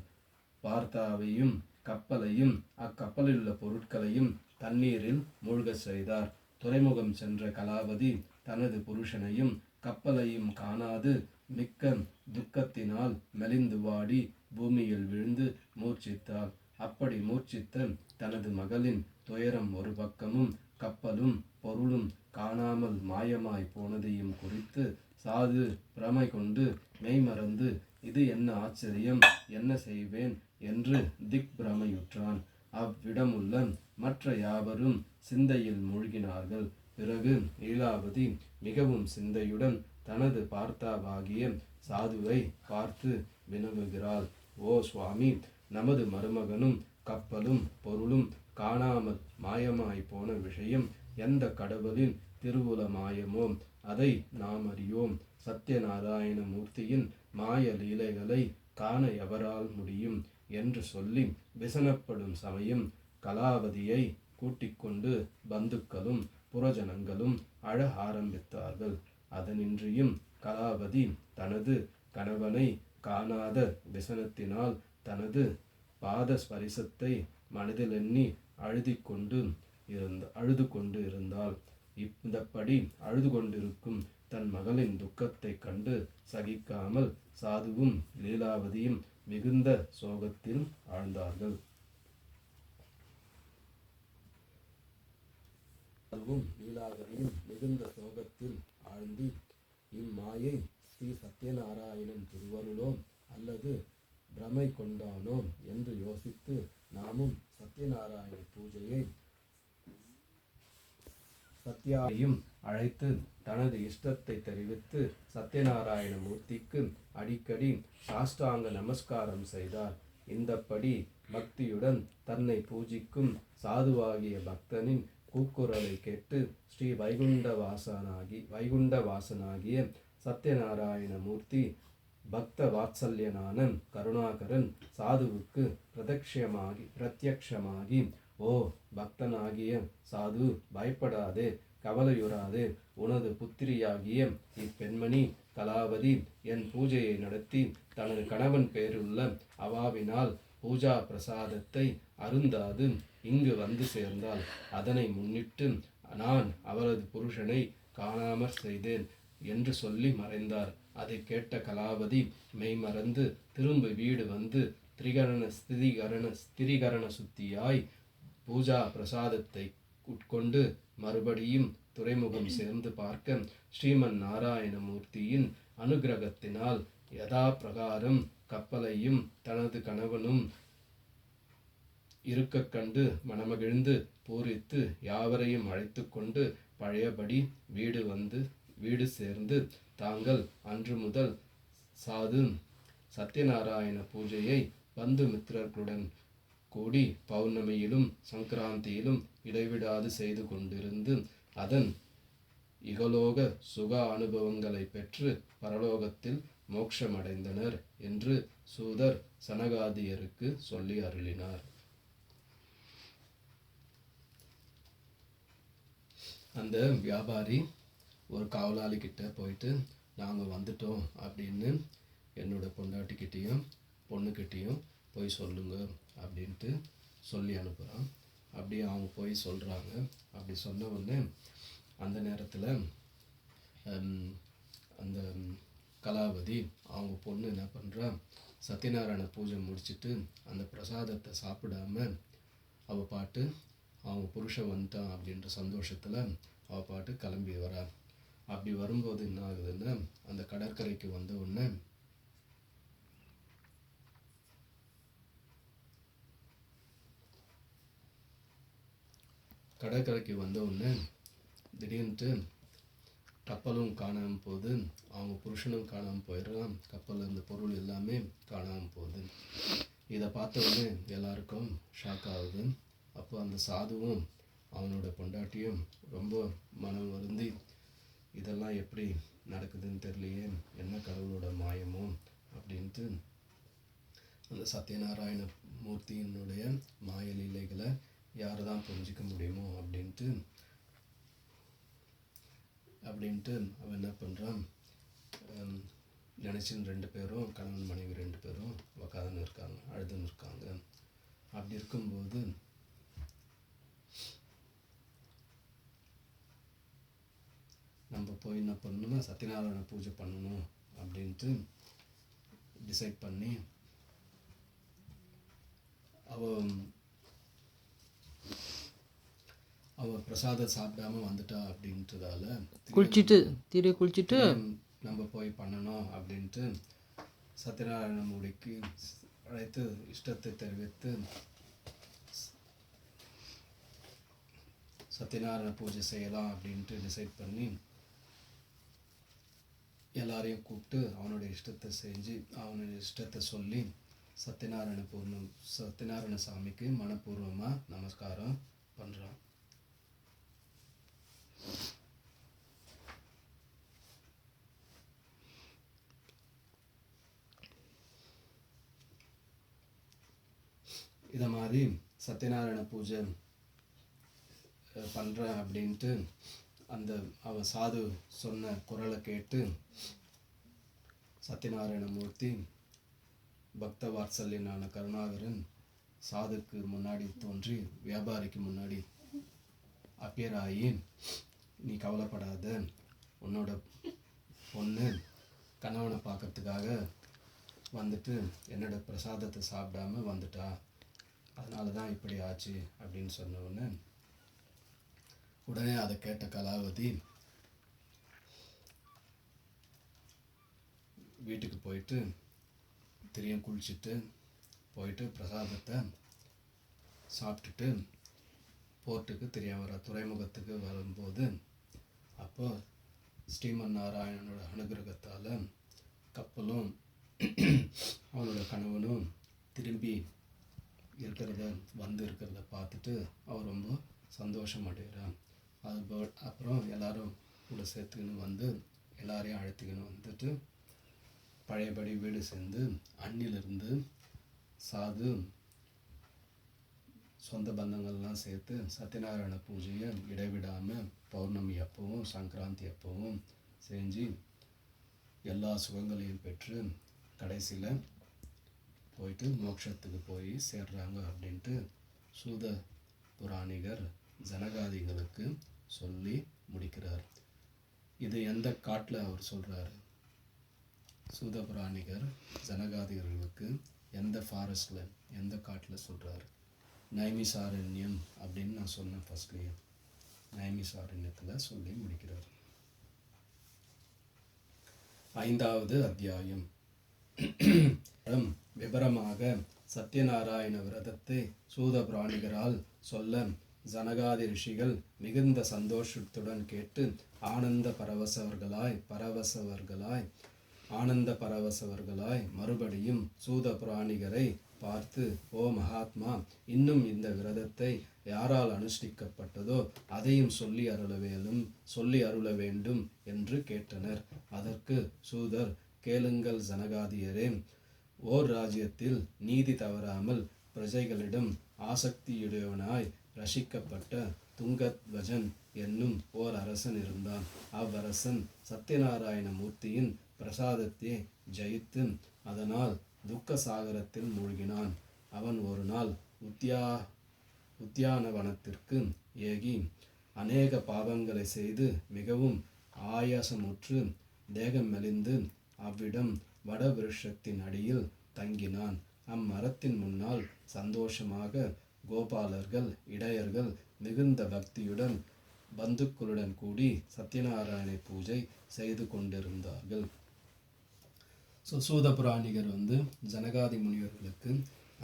பார்த்தாவையும் கப்பலையும் அக்கப்பலில் உள்ள பொருட்களையும் தண்ணீரில் மூழ்க செய்தார். துறைமுகம் சென்ற கலாவதி தனது புருஷனையும் கப்பலையும் காணாது மிக்க துக்கத்தினால் மெலிந்து வாடி பூமியில் விழுந்து மூர்ச்சித்தாள். அப்படி மூர்ச்சித்த தனது மகளின் துயரம் ஒரு பக்கமும் கப்பலும் பொருளும் காணாமல் மாயமாய் போனதையும் குறித்து சாது பிரமை கொண்டு மெய்மறந்து இது என்ன ஆச்சரியம், என்ன செய்வேன் என்று பிரமையுற்றான். அவ்விடமுள்ள மற்ற யாவரும் சிந்தையில் மூழ்கினார்கள். பிறகு லீலாவதி மிகவும் சிந்தையுடன் தனது பார்த்தாவாகிய சாதுவை பார்த்து வினவுகிறாள். ஓ சுவாமி, நமது மருமகனும் கப்பலும் பொருளும் காணாமல் மாயமாய் போன விஷயம் எந்த கடவுளின் திருவுல மாயமோ அதை நாம் அறியோம். சத்யநாராயண மூர்த்தியின் மாய லீலைகளை காண எவரால் முடியும் என்று சொல்லி விசனப்படும் சமயம் கலாவதியை கூட்டிக் கொண்டு பந்துக்களும் புறஜனங்களும் அழ ஆரம்பித்தார்கள். அதனின்றியும் கலாவதி தனது கணவனை காணாத விசனத்தினால் தனது பாத ஸ்பரிசத்தை மனதில் எண்ணி அழுது கொண்டு இருந்தாள். இந்தப்படி அழுது கொண்டிருக்கும் தன் மகளின் துக்கத்தை கண்டு சகிக்காமல் சாதுவும் லீலாவதியும் மிகுந்த சோகத்தில் ஆழ்ந்தார்கள். லீலாவதியும் மிகுந்த சோகத்தில் ஆழ்ந்து இம்மாயை ஸ்ரீ சத்யநாராயணன் திருவருளோ அல்லது பிரமை கொண்டானோ என்று யோசித்து நாமும் சத்யநாராயண பூஜையை சத்யாவையும் அழைத்து தனது இஷ்டத்தை தெரிவித்து சத்யநாராயண மூர்த்திக்கு அடிக்கடி சாஷ்டாங்க நமஸ்காரம் செய்தார். இந்தப்படி பக்தியுடன் தன்னை பூஜிக்கும் சாதுவாகிய பக்தனின் கூக்குரலை கேட்டு ஸ்ரீ வைகுண்டவாசனாகிய சத்யநாராயண மூர்த்தி பக்த வாத்சல்யனான கருணாகரன் சாதுவுக்கு பிரத்யக்ஷமாகி ஓ பக்தனாகிய சாது, பயப்படாதே, கவலையுறாதே. உனது புத்திரியாகிய இப்பெண்மணி கலாவதி என் பூஜையை நடத்தி தனது கணவன் பேருள்ள அவாவினால் பூஜா பிரசாதத்தை அருந்தாது இங்கு வந்து சேர்ந்தால் அதனை முன்னிட்டு நான் அவரது புருஷனை காணாமற் செய்தேன் என்று சொல்லி மறைந்தார். அதை கேட்ட கலாவதி மெய்மறந்து திரும்ப வீடு வந்து ஸ்திரீகரண சுத்தியாய் பூஜா பிரசாதத்தை உட்கொண்டு மறுபடியும் துறைமுகம் சேர்ந்து பார்க்க ஸ்ரீமன் நாராயணமூர்த்தியின் அனுகிரகத்தினால் யதா பிரகாரம் கப்பலையும் தனது கணவனும் இருக்க கண்டு மனமகிழ்ந்து பூரித்து யாவரையும் அழைத்து கொண்டு பழையபடி வீடு சேர்ந்து தாங்கள் அன்று முதல் சாது சத்யநாராயண பூஜையை பந்து மித்திரர்களுடன் கூடி பௌர்ணமியிலும் சங்கராந்தியிலும் இடைவிடாது செய்து கொண்டிருந்து அதன் இகலோக சுக அனுபவங்களை பெற்று பரலோகத்தில் மோட்சமடைந்தனர் என்று சூதர் சனகாதியருக்கு சொல்லி அருளினார். அந்த வியாபாரி ஒரு காவலாளி கிட்ட போயிட்டு நாங்கள் வந்துட்டோம் அப்படின்னு என்னோட பொண்டாட்டிக்கிட்டேயும் பொண்ணுக்கிட்டேயும் போய் சொல்லுங்க அப்படின்ட்டு சொல்லி அனுப்புகிறான். அப்படி அவங்க போய் சொல்கிறாங்க. அப்படி சொன்ன உடனே அந்த நேரத்தில் அந்த கலாவதி அவங்க பொண்ணு என்ன பண்ணுறா, சத்யநாராயண பூஜை முடிச்சுட்டு அந்த பிரசாதத்தை சாப்பிடாம அவள் பாட்டு அவங்க புருஷன் வந்துட்டான் அப்படின்ற சந்தோஷத்தில் அவள் பாட்டு கிளம்பி வரா. அப்படி வரும்போது என்ன ஆகுதுன்னா, அந்த கடற்கரைக்கு வந்த உடனே திடீர்னுட்டு கப்பலும் காணாமல் போகுது, அவங்க புருஷனும் காணாமல் போயிடுறான், கப்பலில் இருந்த பொருள் எல்லாமே காணாமல் போகுது. இதை பார்த்த உடனே எல்லாருக்கும் ஷாக் ஆகுது. அப்போ அந்த சாதுவும் அவனோட பொண்டாட்டியும் ரொம்ப மனம் வருந்தி, இதெல்லாம் எப்படி நடக்குதுன்னு தெரியலையே, என்ன கடவுளோட மாயமோ அப்படின்ட்டு அந்த சத்யநாராயண மூர்த்தியினுடைய மாய லீலைகளை யார் தான் புரிஞ்சிக்க முடியுமோ அப்படின்ட்டு அவன் என்ன பண்ணுறான், நினச்சின்னு 2 பேரும் கணவன் மனைவி 2 பேரும் உக்காந்துன்னு இருக்காங்க, அழுதுன்னு இருக்காங்க. அப்படி இருக்கும்போது நம்ம போய் என்ன பண்ணணும்னா சத்யநாராயண பூஜை பண்ணணும் அப்படின்ட்டு டிசைட் பண்ணி அவள் பிரசாதம் சாப்பிடாம வந்துட்டா அப்படின்றதால குளிச்சுட்டு நம்ம போய் பண்ணணும் அப்படின்ட்டு சத்யநாராயண மூடிக்கு அழைத்து இஷ்டத்தை தெரிவித்து சத்யநாராயண பூஜை செய்யலாம் அப்படின்ட்டு டிசைட் பண்ணி எல்லாரையும் கூப்பிட்டு அவனுடைய இஷ்டத்தை செஞ்சு அவனுடைய இஷ்டத்தை சொல்லி சத்யநாராயண சாமிக்கு மனப்பூர்வமாக நமஸ்காரம் பண்ணுறான். இதை மாதிரி சத்யநாராயண பூஜை பண்ணுறேன் அப்படின்ட்டு அவன் சாது சொன்ன குரலை கேட்டு சத்யநாராயணமூர்த்தி பக்த வாத்சல்யனான கருணாகரன் சாதுக்கு முன்னாடி தோன்றி வியாபாரிக்கு முன்னாடி அப்பியர் ஆகி, நீ கவலைப்படாத, உன்னோட பொண்ணு கணவனை பார்க்கறதுக்காக வந்துட்டு என்னோட பிரசாதத்தை சாப்பிடாம வந்துட்டா, அதனால தான் இப்படி ஆச்சு அப்படின்னு சொன்ன உடனே அதை கேட்ட கலாவதி வீட்டுக்கு போயிட்டு திரியும் குளிச்சுட்டு போயிட்டு பிரசாதத்தை சாப்பிட்டுட்டு போர்ட்டுக்கு துறைமுகத்துக்கு வரும்போது அப்போ ஸ்ரீமன் நாராயணனோட அனுகிரகத்தால் கப்பலும் அவனோட கணவனும் திரும்பி இருக்கிறத பார்த்துட்டு அவர் ரொம்ப சந்தோஷம் அடைகிறான். அப்புறம் எல்லாரும் கூட சேர்த்துக்கின்னு வந்து எல்லாரையும் அழைத்துக்கின்னு வந்துட்டு பழையபடி வீடு சேர்ந்து அன்னிலிருந்து சாது சொந்த பந்தங்கள்லாம் சேர்த்து சத்யநாராயண பூஜையை இடைவிடாமல் பௌர்ணமி அப்பவும் சங்கராந்தி அப்பவும் செஞ்சு எல்லா சுகங்களையும் பெற்று கடைசியில் போயிட்டு மோட்சத்துக்கு போய் சேர்றாங்க அப்படின்ட்டு சூத புராணிகர் ஜனகாதிகளுக்கு சொல்லி முடிக்கிறார். இது எந்த காட்டில் அவர் சொல்கிறாரு? சூத புராணிகர் ஜனகாதிகளுக்கு எந்த ஃபாரஸ்டில், எந்த காட்டில் சொல்கிறாரு? நைமிசாரண்யம் அப்படின்னு நான் சொன்னேன் ஃபர்ஸ்ட்லேயே. நைமிசாரண்யத்தில் சொல்லி முடிக்கிறார். 5வது அத்தியாயம். விபரமாக சத்யநாராயண விரதத்தை சூத புராணிகரால் சொல்ல ஜனகாதி ரிஷிகள் மிகுந்த சந்தோஷத்துடன் கேட்டு ஆனந்த பரவசவர்களாய் மறுபடியும் சூத புராணிகரை பார்த்து, ஓ மகாத்மா, இன்னும் இந்த விரதத்தை யாரால் அனுஷ்டிக்கப்பட்டதோ அதையும் சொல்லி அருள வேண்டும் என்று கேட்டனர். அதற்கு சூதர், கேளுங்கள் ஜனகாதியரே, ஓர் ராஜ்யத்தில் நீதி தவறாமல் பிரஜைகளிடம் ஆசக்தியுடையவனாய் ரசிக்கப்பட்ட துங்கத்வஜன் என்னும் ஓர் அரசன் இருந்தான். அவ்வரசன் சத்யநாராயண மூர்த்தியின் பிரசாதத்தை ஜெயித்து அதனால் துக்க சாகரத்தில் மூழ்கினான். அவன் ஒரு நாள் உத்தியானவனத்திற்கு ஏகி அநேக பாவங்களை செய்து மிகவும் ஆயாசமுற்று தேகம் மெலிந்து அவ்விடம் வடவிருஷத்தின் அடியில் தங்கினான். அம்மரத்தின் முன்னால் சந்தோஷமாக கோபாலர்கள், இடையர்கள் மிகுந்த பக்தியுடன் பந்துக்களுடன் கூடி சத்யநாராயண பூஜை செய்து கொண்டிருந்தார்கள். சூத புராணிகர் ஜனகாதி முனிவர்களுக்கு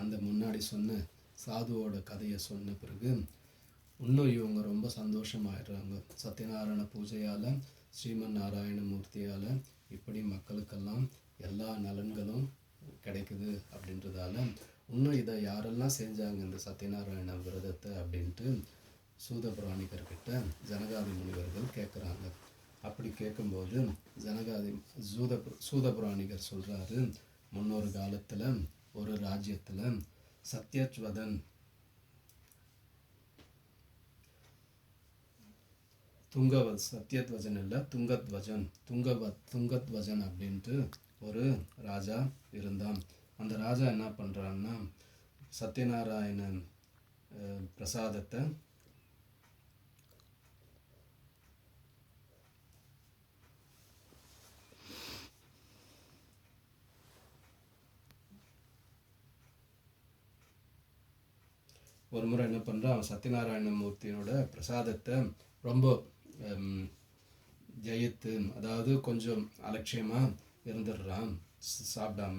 அந்த முன்னாடி சொன்ன சாதுவோட கதையை சொன்ன பிறகு இன்னும் இவங்க ரொம்ப சந்தோஷமாயிடுறாங்க. சத்யநாராயண பூஜையால், ஸ்ரீமன் நாராயண மூர்த்தியால் இப்படி மக்களுக்கெல்லாம் எல்லா நலன்களும் கிடைக்குது அப்படின்றதால இன்னும் இதை யாரெல்லாம் செஞ்சாங்க இந்த சத்யநாராயண விரதத்தை அப்படின்ட்டு சூத புராணிகர்கிட்ட ஜனகாதி முனிவர்கள் கேட்குறாங்க. அப்படி கேட்கும்போது சூத புராணிகர் சொல்கிறாரு, முன்னொரு காலத்தில் ஒரு ராஜ்யத்தில் சத்யத்வதன் சத்யத்வஜன் இல்லை, துங்கத்வஜன் அப்படின்ட்டு ஒரு ராஜா இருந்தான். அந்த ராஜா என்ன பண்ணுறான்னா, சத்யநாராயணன் பிரசாதத்தை ஒரு முறை என்ன பண்ணுறான், அவன் சத்யநாராயண மூர்த்தியோட பிரசாதத்தை ரொம்ப ஜெயித்து, அதாவது கொஞ்சம் அலட்சியமாக இருந்துடுறான் சாப்பிடாம.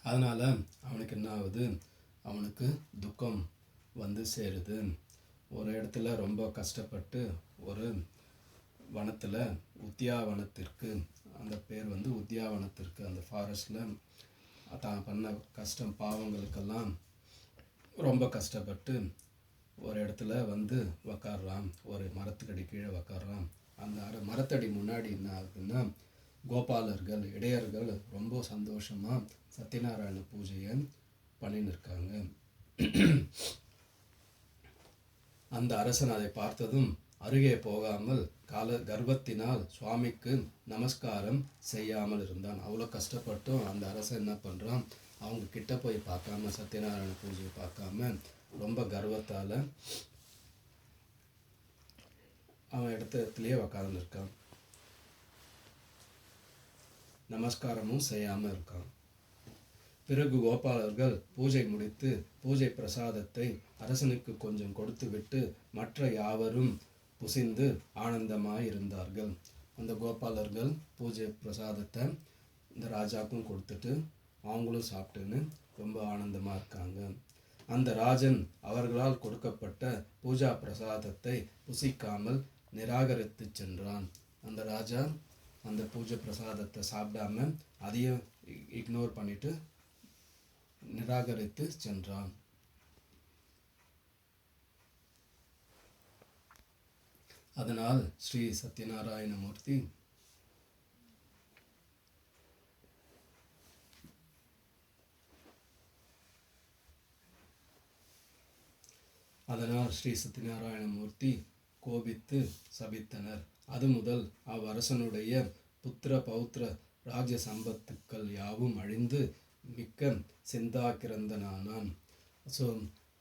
அதனால் அவனுக்கு என்ன ஆகுது, அவனுக்கு துக்கம் சேருது. ஒரு இடத்துல ரொம்ப கஷ்டப்பட்டு ஒரு வனத்தில் உத்தியாவனத்திற்கு, அந்த பேர் உத்தியாவனத்திற்கு, அந்த ஃபாரஸ்டில் தான் பண்ண பாவங்களுக்கெல்லாம் ரொம்ப கஷ்டப்பட்டு ஒரு இடத்துல உக்காடுறான். ஒரு மரத்துக்கடி கீழே உக்காடுறான். அந்த மரத்தடி முன்னாடி என்ன ஆகுதுன்னா, கோபாலர்கள், இடையர்கள் ரொம்ப சந்தோஷமாக சத்யநாராயண பூஜையை பண்ணின்னு இருக்காங்க. அந்த அரசன் அதை பார்த்ததும் அருகே போகாமல் கர்வத்தினால் சுவாமிக்கு நமஸ்காரம் செய்யாமல் இருந்தான். அவ்வளோ கஷ்டப்பட்டும் அந்த அரசன் என்ன பண்ணுறான், அவங்க கிட்ட போய் பார்க்காம, சத்யநாராயண பூஜையை பார்க்காம ரொம்ப கர்வத்தால் அவன் இடத்துலேயே உக்காந்துருக்கான். நமஸ்காரமும் செய்யாமல் இருக்கான். பிறகு கோபாலர்கள் பூஜை முடித்து பூஜை பிரசாதத்தை அரசனுக்கு கொஞ்சம் கொடுத்து விட்டு மற்ற யாவரும் புசிந்து ஆனந்தமாய் இருந்தார்கள். அந்த கோபாலர்கள் பூஜை பிரசாதத்தை இந்த ராஜாவுக்கும் கொடுத்துட்டு அவங்களும் சாப்பிட்டுன்னு ரொம்ப ஆனந்தமாக இருக்காங்க. அந்த ராஜன் அவர்களால் கொடுக்கப்பட்ட பூஜா பிரசாதத்தை புசிக்காமல் நிராகரித்து சென்றான். அந்த ராஜா அந்த பூஜை பிரசாதத்தை சாப்பிடாம அதையும் இக்னோர் பண்ணிட்டு நிராகரித்து சென்றான். அதனால் ஸ்ரீ சத்யநாராயண மூர்த்தி கோபித்து சபித்தனர். அது முதல் அவ்வரசனுடைய புத்திர பௌத்திர ராஜ்ய சம்பத்துக்கள் யாவும் அழிந்து மிக்க சிந்தாக்கிரந்தனானான். ஸோ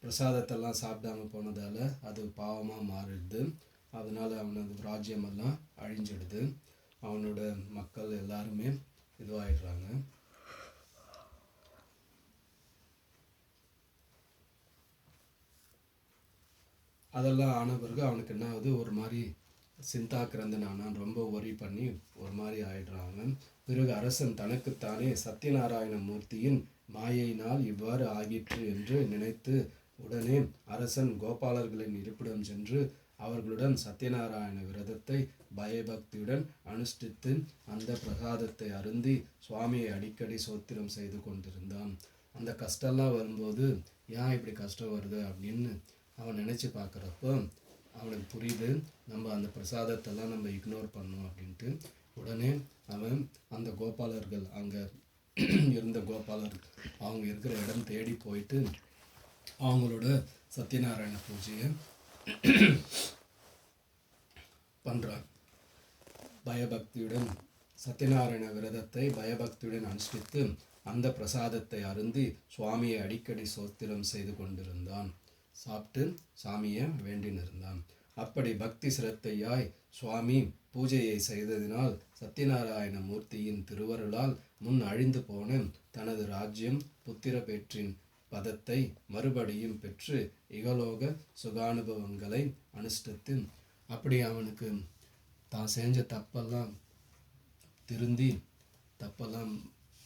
பிரசாதத்தெல்லாம் சாப்பிடாம போனதால் அது பாவமாக மாறிடுது. அதனால் அவனது ராஜ்யமெல்லாம் அழிஞ்சிடுது. அவனோட மக்கள் எல்லாருமே இதுவாகிடுறாங்க. அதெல்லாம் ஆன பிறகு அவனுக்கு என்ன ஆகுது, ஒரு மாதிரி சிந்தாக்கிரந்தனானான், ரொம்ப ஒரி பண்ணி ஒரு மாதிரி ஆயிடுறாங்க. பிறகு அரசன் தனக்குத்தானே சத்யநாராயண மூர்த்தியின் மாயையினால் இவ்வாறு ஆகிற்று என்று நினைத்து உடனே அரசன் கோபாலர்களின் இருப்பிடம் சென்று அவர்களுடன் சத்யநாராயண விரதத்தை பயபக்தியுடன் அனுஷ்டித்து அந்த பிரசாதத்தை அருந்தி சுவாமியை அடிக்கடி சோத்திரம் செய்து கொண்டிருந்தான். அந்த கஷ்டம்லாம் வரும்போது ஏன் இப்படி கஷ்டம் வருது அப்படின்னு அவன் நினச்சி பார்க்குறப்போ அவனுக்கு புரியுது, நம்ம அந்த பிரசாதத்தெல்லாம் நம்ம இக்னோர் பண்ணோம் அப்படின்ட்டு. உடனே அவன் அந்த கோபாலர்கள், அங்கே இருந்த கோபாலர்கள் அவங்க இருக்கிற இடம் தேடி போயிட்டு அவங்களோட சத்யநாராயண பூஜையை பண்ணுறான். பயபக்தியுடன் சத்யநாராயண விரதத்தை பயபக்தியுடன் அனுஷ்டித்து அந்த பிரசாதத்தை அருந்தி சுவாமியை அடிக்கடி சோத்திரம் செய்து கொண்டிருந்தான். சாப்பிட்டு சாமியை வேண்டினிருந்தான். அப்படி பக்தி சிரத்தையாய் சுவாமி பூஜையை செய்ததினால் சத்யநாராயண மூர்த்தியின் திருவருளால் முன் அழிந்து போன தனது ராஜ்யம் புத்திர பேற்றின் பதத்தை மறுபடியும் பெற்று இகலோக சுகானுபவங்களை அனுஷ்டித்து, அப்படி அவனுக்கு தான் செஞ்ச தப்பெல்லாம்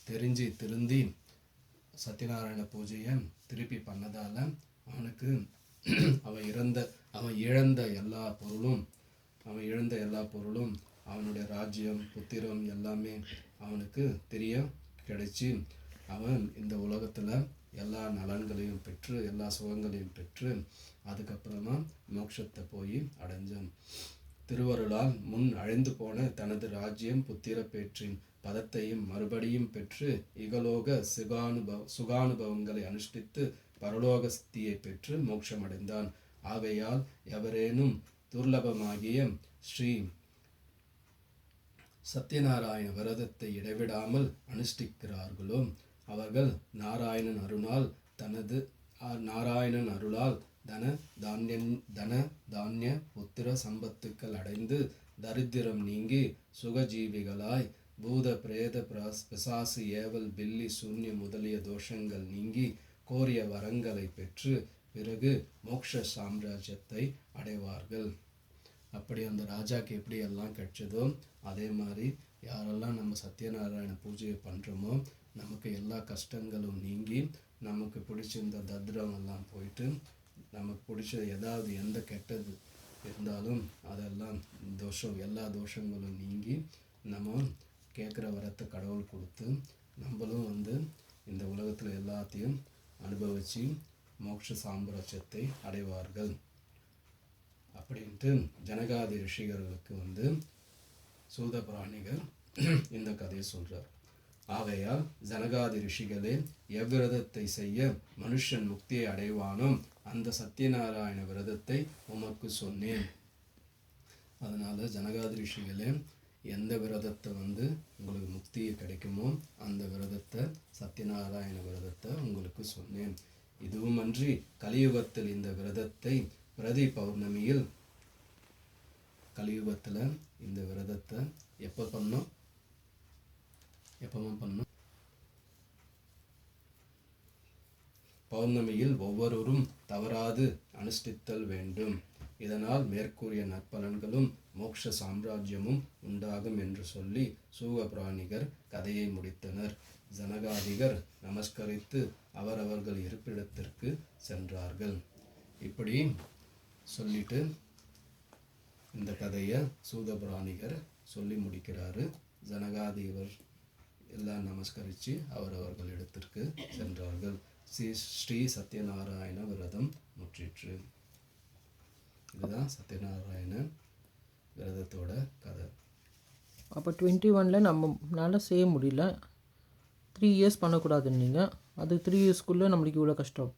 தெரிஞ்சு திருந்தி சத்யநாராயண பூஜையை திருப்பி பண்ணதால் அவனுக்கு அவன் இழந்த எல்லா பொருளும் அவனுடைய ராஜ்யம் புத்திரம் எல்லாமே அவனுக்கு தெரிய கிடைச்சி அவன் இந்த உலகத்தில் எல்லா நலன்களையும் பெற்று எல்லா சுகங்களையும் பெற்று அதுக்கப்புறமா மோட்சத்தை போய் அடைஞ்சான். திருவருளால் முன் அழிந்து போன தனது ராஜ்யம் புத்திர பேற்றின் பதத்தையும் மறுபடியும் பெற்று இகலோக சுகானுபவங்களை அனுஷ்டித்து பரலோக ஸ்தியை பெற்று மோட்சமடைந்தான். ஆகையால் எவரேனும் துர்லபமாகிய ஸ்ரீ சத்யநாராயண விரதத்தை இடைவிடாமல் அனுஷ்டிக்கிறார்களோ அவர்கள் நாராயணன் அருளால் தன தானிய புத்திர சம்பத்துக்கள் அடைந்து தரித்திரம் நீங்கி சுகஜீவிகளாய் பூத பிரேத பிசாசு ஏவல் பில்லி சூன்ய முதலிய தோஷங்கள் நீங்கி கோரிய வரங்களை பெற்று பிறகு மோட்ச சாம்ராஜ்யத்தை அடைவார்கள். அப்படி அந்த ராஜாக்கு எப்படி எல்லாம் கிடைச்சதோ அதே மாதிரி யாரெல்லாம் நம்ம சத்யநாராயண பூஜையை பண்ணுறோமோ நமக்கு எல்லா கஷ்டங்களும் நீங்கி நமக்கு பிடிச்சிருந்த தத்ரம் எல்லாம் போயிட்டு நமக்கு பிடிச்ச ஏதாவது எந்த கெட்டது இருந்தாலும் அதெல்லாம் எல்லா தோஷங்களும் நீங்கி நம்ம கேட்குற வரத்தை கடவுள் கொடுத்து நம்மளும் இந்த உலகத்தில் எல்லாத்தையும் அனுபவித்து மோட்ச சாம்ராஜ்யத்தை அடைவார்கள் அப்படின்ட்டு ஜனகாதி ரிஷிகர்களுக்கு சூதபிராணிகர் இந்த கதையை சொல்கிறார். ஆகையால் ஜனகாதி ரிஷிகளே, எவ்விரதத்தை செய்ய மனுஷன் முக்தியை அடைவானோ அந்த சத்யநாராயண விரதத்தை உமக்கு சொன்னேன். அதனால் ஜனகாதி ரிஷிகளே, எந்த விரதத்தை உங்களுக்கு முக்தியை கிடைக்குமோ அந்த விரதத்தை சத்யநாராயண விரதத்தை உங்களுக்கு சொன்னேன். இதுவும் அன்றி கலியுகத்தில் இந்த விரதத்தை பிரதி பௌர்ணமியில் கலியுகத்தில் இந்த விரதத்தை எப்பவும் பண்ணோம் பௌர்ணமியில் ஒவ்வொருவரும் தவறாது அனுஷ்டித்தல் வேண்டும். இதனால் மேற்கூறிய நற்பலன்களும் மோட்ச சாம்ராஜ்யமும் உண்டாகும் என்று சொல்லி சூகபிராணிகர் கதையை முடித்தனர். ஜனகாதிகர் நமஸ்கரித்து அவரவர்கள் இருப்பிடத்திற்கு சென்றார்கள். இப்படி சொல்லிட்டு இந்த கதையை சூதபிராணிகர் சொல்லி முடிக்கிறாரு. ஜனகாதிகர் எல்லாம் நமஸ்கரித்து அவரவர்கள் இடத்திற்கு சென்றார்கள். ஸ்ரீ சத்யநாராயண விரதம் முற்றிற்று. இதுதான் சத்யநாராயண விரதத்தோட கதை. அப்போ 21 நம்மளால செய்ய முடியல, 3 இயர்ஸ் பண்ணக்கூடாதுன்னீங்க. அது 3 இயர்ஸ்க்குள்ளே நம்மளுக்கு இவ்வளோ கஷ்டம்.